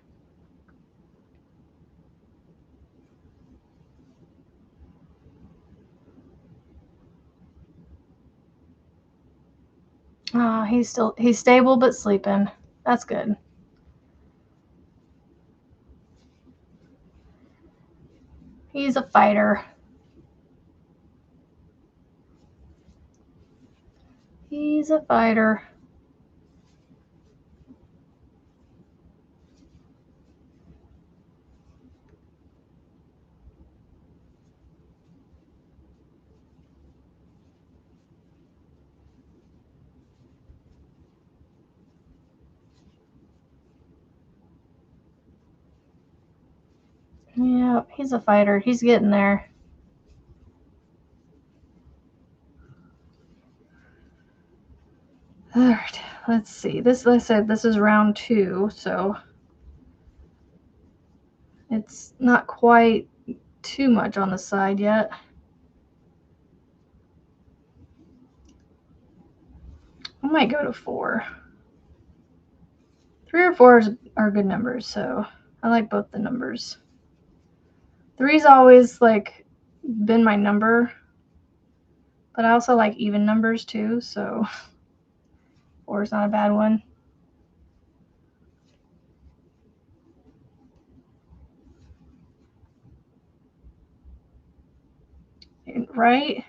Oh, he's stable but sleeping. That's good. He's a fighter. He's a fighter. Yeah, he's a fighter. He's getting there. All right, let's see. This, like I said, this is round 2, so it's not quite too much on the side yet. I might go to 4. 3 or 4 are good numbers, so I like both the numbers. 3's always like been my number, but I also like even numbers too, so 4 is not a bad one. Right?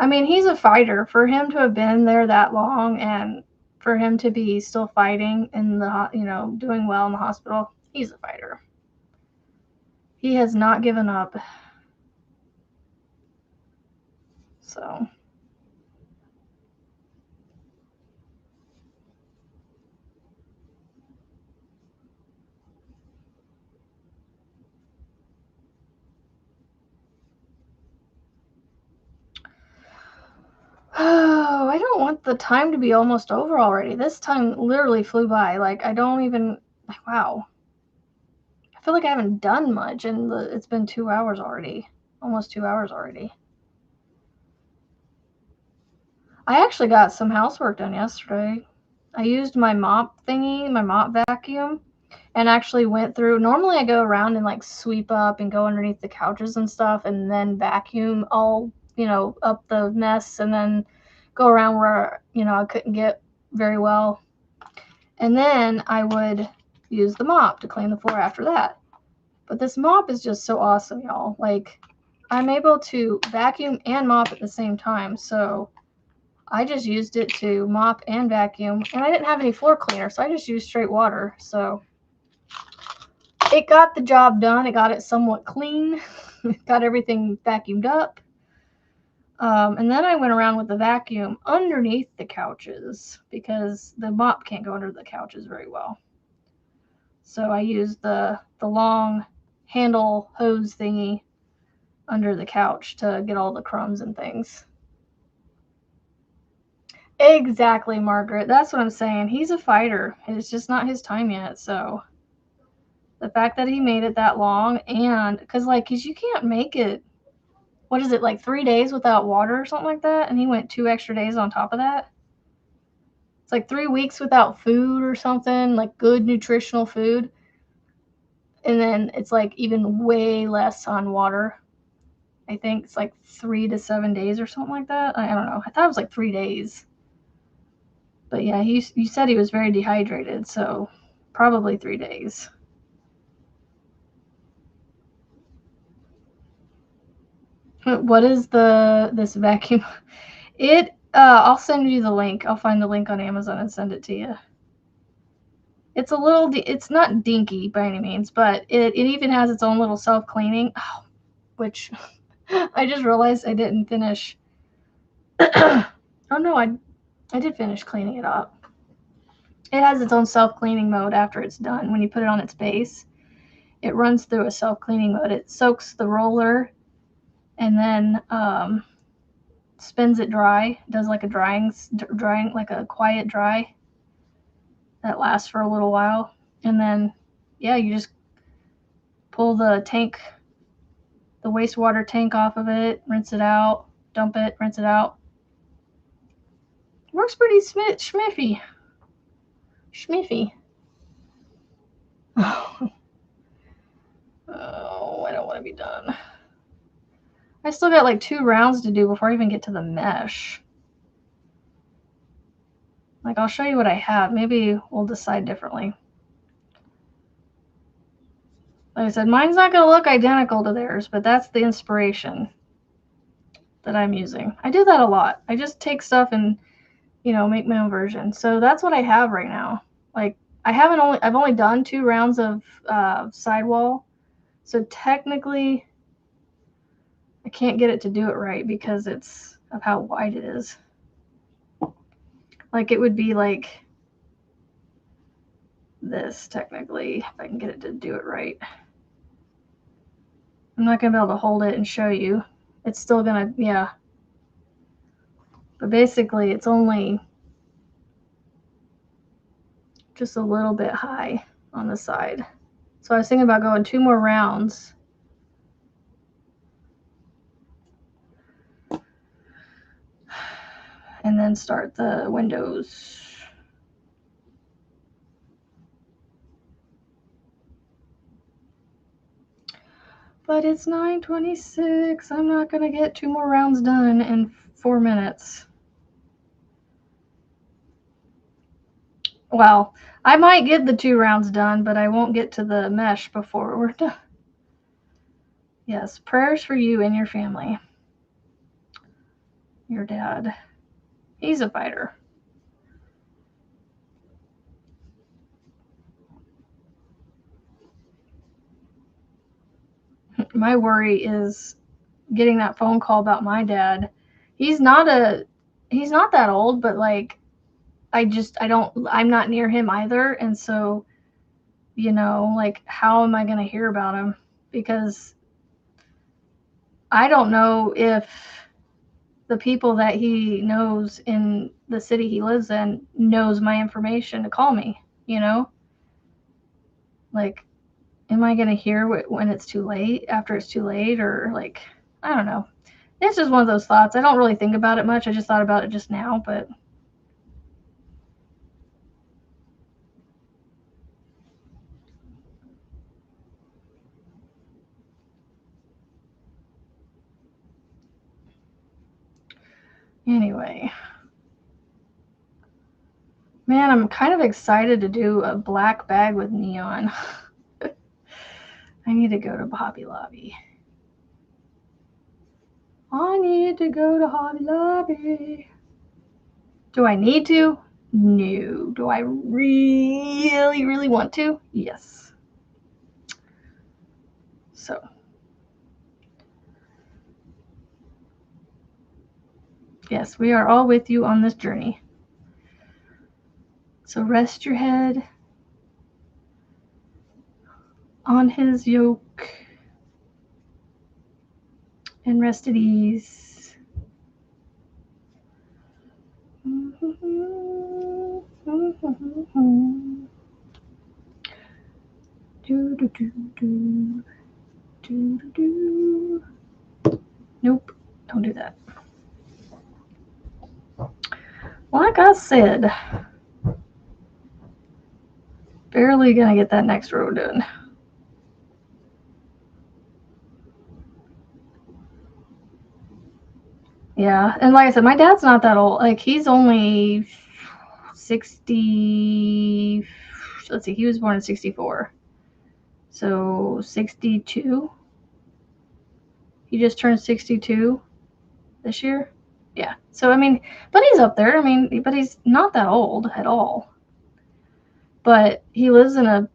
I mean, he's a fighter. For him to have been there that long and for him to be still fighting in the, doing well in the hospital, he's a fighter. He has not given up. So. Oh, I don't want the time to be almost over already. This time literally flew by. Like, I don't even, wow. I feel like I haven't done much, and it's been 2 hours already. Almost 2 hours already. I actually got some housework done yesterday. I used my mop thingy, my mop vacuum, and actually went through. Normally I go around and like sweep up and go underneath the couches and stuff and then vacuum all, up the mess and then go around where, I couldn't get very well. And then I would use the mop to clean the floor after that. But this mop is just so awesome, y'all. Like, I'm able to vacuum and mop at the same time. So I just used it to mop and vacuum. And I didn't have any floor cleaner, so I just used straight water. So it got the job done. It got it somewhat clean. It got everything vacuumed up. And then I went around with the vacuum underneath the couches because the mop can't go under the couches very well. So I used the long handle hose thingy under the couch to get all the crumbs and things. Exactly, Margaret. That's what I'm saying. He's a fighter. It's just not his time yet. So the fact that he made it that long, and because you can't make it, what is it, like 3 days without water or something like that? And he went 2 extra days on top of that. It's like 3 weeks without food or something, like good nutritional food. And then it's like even way less on water. I think it's like 3 to 7 days or something like that. I don't know. I thought it was like 3 days. But yeah, you said he was very dehydrated, so probably 3 days. What is this vacuum? I'll send you the link. I'll find the link on Amazon and send it to you. It's it's not dinky by any means, but it even has its own little self-cleaning, which I just realized I didn't finish. Oh no, I did finish cleaning it up. It has its own self-cleaning mode after it's done. When you put it on its base, it runs through a self-cleaning mode. It soaks the roller and then spins it dry. It does like a drying, like a quiet dry that lasts for a little while. And then, yeah, you just pull the wastewater tank off of it, rinse it out, dump it, rinse it out. Works pretty schmiffy. Oh, I don't want to be done. I still got like 2 rounds to do before I even get to the mesh. Like, I'll show you what I have. Maybe we'll decide differently. Like I said, mine's not going to look identical to theirs, but that's the inspiration that I'm using. I do that a lot. I just take stuff and, make my own version. So that's what I have right now. Like, I've only done 2 rounds of sidewall. So technically, I can't get it to do it right because it's of how wide it is. Like, it would be like this, technically, if I can get it to do it right. I'm not going to be able to hold it and show you. It's still going to, yeah. But basically, it's only just a little bit high on the side. So I was thinking about going 2 more rounds. And then start the windows. But it's 9:26. I'm not going to get 2 more rounds done in 4 minutes. Well, I might get the 2 rounds done, but I won't get to the mesh before we're done. Yes, prayers for you and your family. Your dad. He's a fighter. My worry is getting that phone call about my dad. He's not that old, but like I'm not near him either, and so like, how am I going to hear about him? Because I don't know if the people that he knows in the city he lives in knows my information to call me, Like, am I going to hear when it's too late, after it's too late, or like, I don't know. It's just one of those thoughts. I don't really think about it much. I just thought about it just now, but anyway. Man, I'm kind of excited to do a black bag with neon. I need to go to Hobby Lobby. I need to go to Hobby Lobby. Do I need to? No. Do I really, really want to? Yes. So. Yes, we are all with you on this journey. So rest your head on his yoke and rest at ease. Nope, don't do that. Like I said, barely gonna get that next row done. Yeah, and like I said, my dad's not that old. Like, he's only 60. Let's see, he was born in 64. So 62. He just turned 62 this year. Yeah. So, I mean, but he's up there. I mean, but he's not that old at all. But he lives in a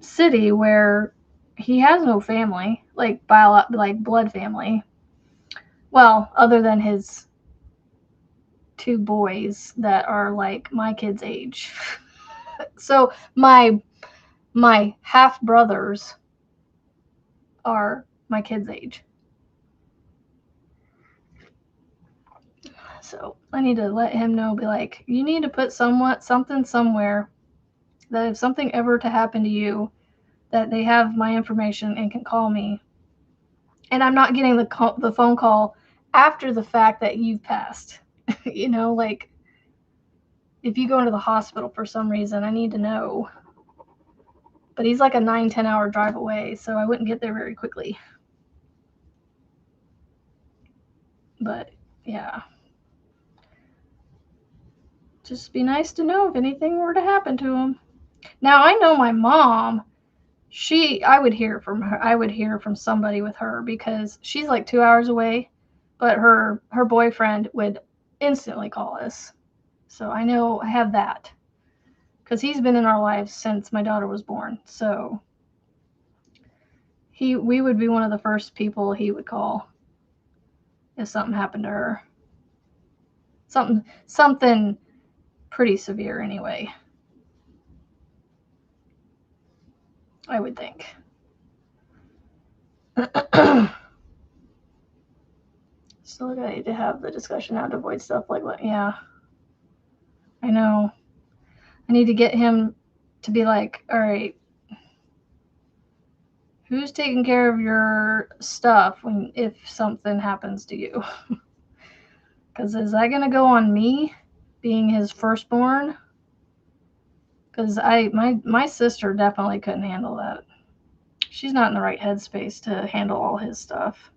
city where he has no family, like blood family. Well, other than his 2 boys that are like my kid's age. So my half brothers are my kid's age. So I need to let him know, be like, you need to put something somewhere that if something ever to happen to you, that they have my information and can call me. And I'm not getting the phone call after the fact that you've passed. You know, like, if you go into the hospital for some reason, I need to know. But he's like a 9-10 hour drive away, so I wouldn't get there very quickly. But yeah, just be nice to know if anything were to happen to him. Now, I know my mom, I would hear from her. I would hear from somebody with her because she's like 2 hours away, but her boyfriend would instantly call us. So I know I have that because he's been in our lives since my daughter was born. So we would be one of the first people he would call if something happened to her. Something pretty severe anyway, I would think. Still I need to have the discussion now to avoid stuff like that. Yeah, I know. I need to get him to be like, all right, who's taking care of your stuff if something happens to you? Because is that going to go on me being his firstborn? Because my sister definitely couldn't handle that. She's not in the right headspace to handle all his stuff.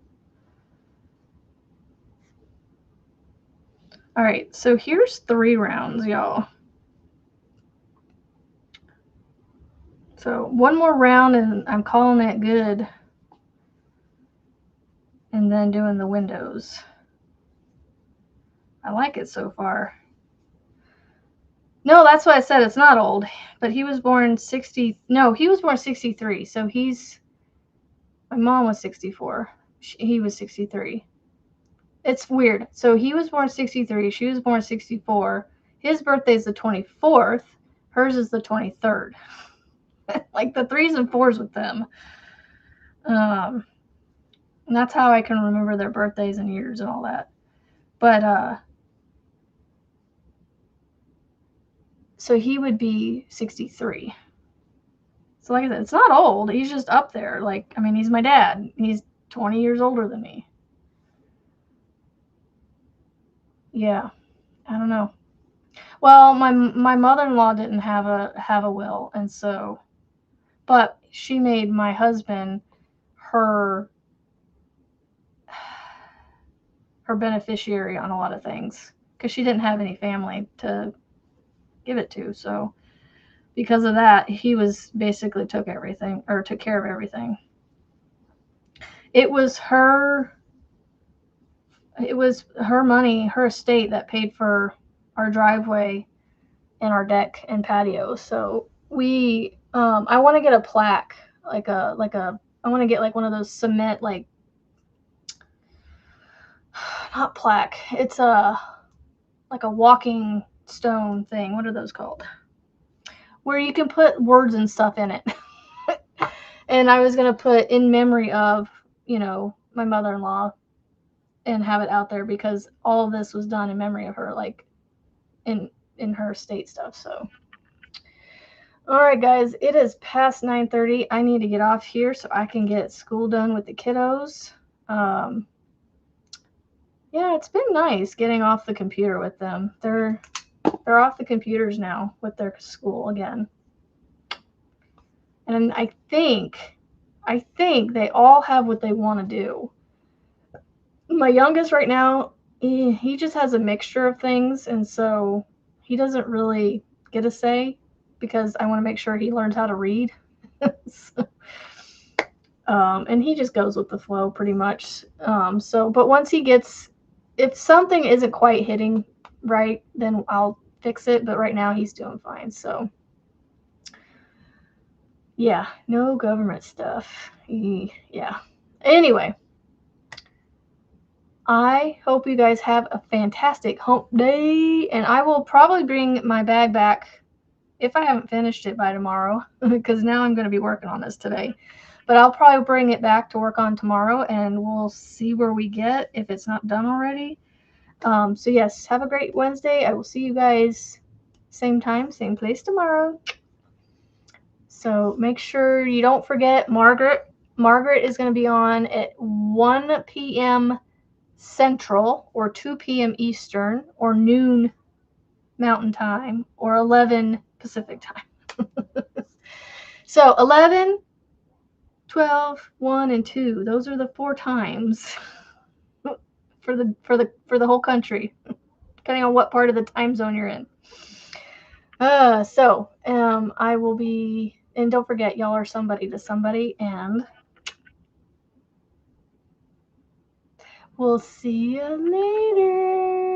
All right, so here's 3 rounds, y'all. So 1 more round and I'm calling it good. And then doing the windows. I like it so far. No, that's why I said it's not old. But he was born 60. No, he was born 63. So my mom was 64. He was 63. It's weird. So he was born 63. She was born 64. His birthday is the 24th. Hers is the 23rd. Like the 3s and 4s with them. And that's how I can remember their birthdays and years and all that. But so he would be 63. So like I said, it's not old. He's just up there. Like, I mean, he's my dad. He's 20 years older than me. Yeah, I don't know. Well, my mother-in-law didn't have a will, and so, but she made my husband her beneficiary on a lot of things because she didn't have any family to give it to. So because of that, he was basically took care of everything. It was her money, her estate that paid for our driveway and our deck and patio. So I want to get a plaque, I want to get like one of those cement, like, not plaque. It's like a walking stone thing. What are those called? Where you can put words and stuff in it. And I was going to put in memory of, my mother-in-law and have it out there because all of this was done in memory of her, like in her estate stuff. So, all right, guys, it is past 9:30. I need to get off here so I can get school done with the kiddos. Yeah, it's been nice getting off the computer with them. They're off the computers now with their school again. And I think they all have what they want to do. My youngest right now, he just has a mixture of things, and so he doesn't really get a say because I want to make sure he learns how to read. So, and he just goes with the flow pretty much. But once he gets, if something isn't quite hitting right, then I'll fix it. But right now he's doing fine. So yeah, no government stuff. Yeah. Anyway, I hope you guys have a fantastic hump day, and I will probably bring my bag back if I haven't finished it by tomorrow, because now I'm going to be working on this today. But I'll probably bring it back to work on tomorrow, and we'll see where we get if it's not done already. So yes, have a great Wednesday. I will see you guys same time, same place tomorrow. So make sure you don't forget Margaret. Margaret is going to be on at 1 p.m. Central, or 2 p.m. Eastern, or noon Mountain Time, or 11 Pacific Time. So 11, 12, 1, and 2. Those are the 4 times for the whole country, depending on what part of the time zone you're in. I will be, and don't forget, y'all are somebody to somebody, and we'll see you later.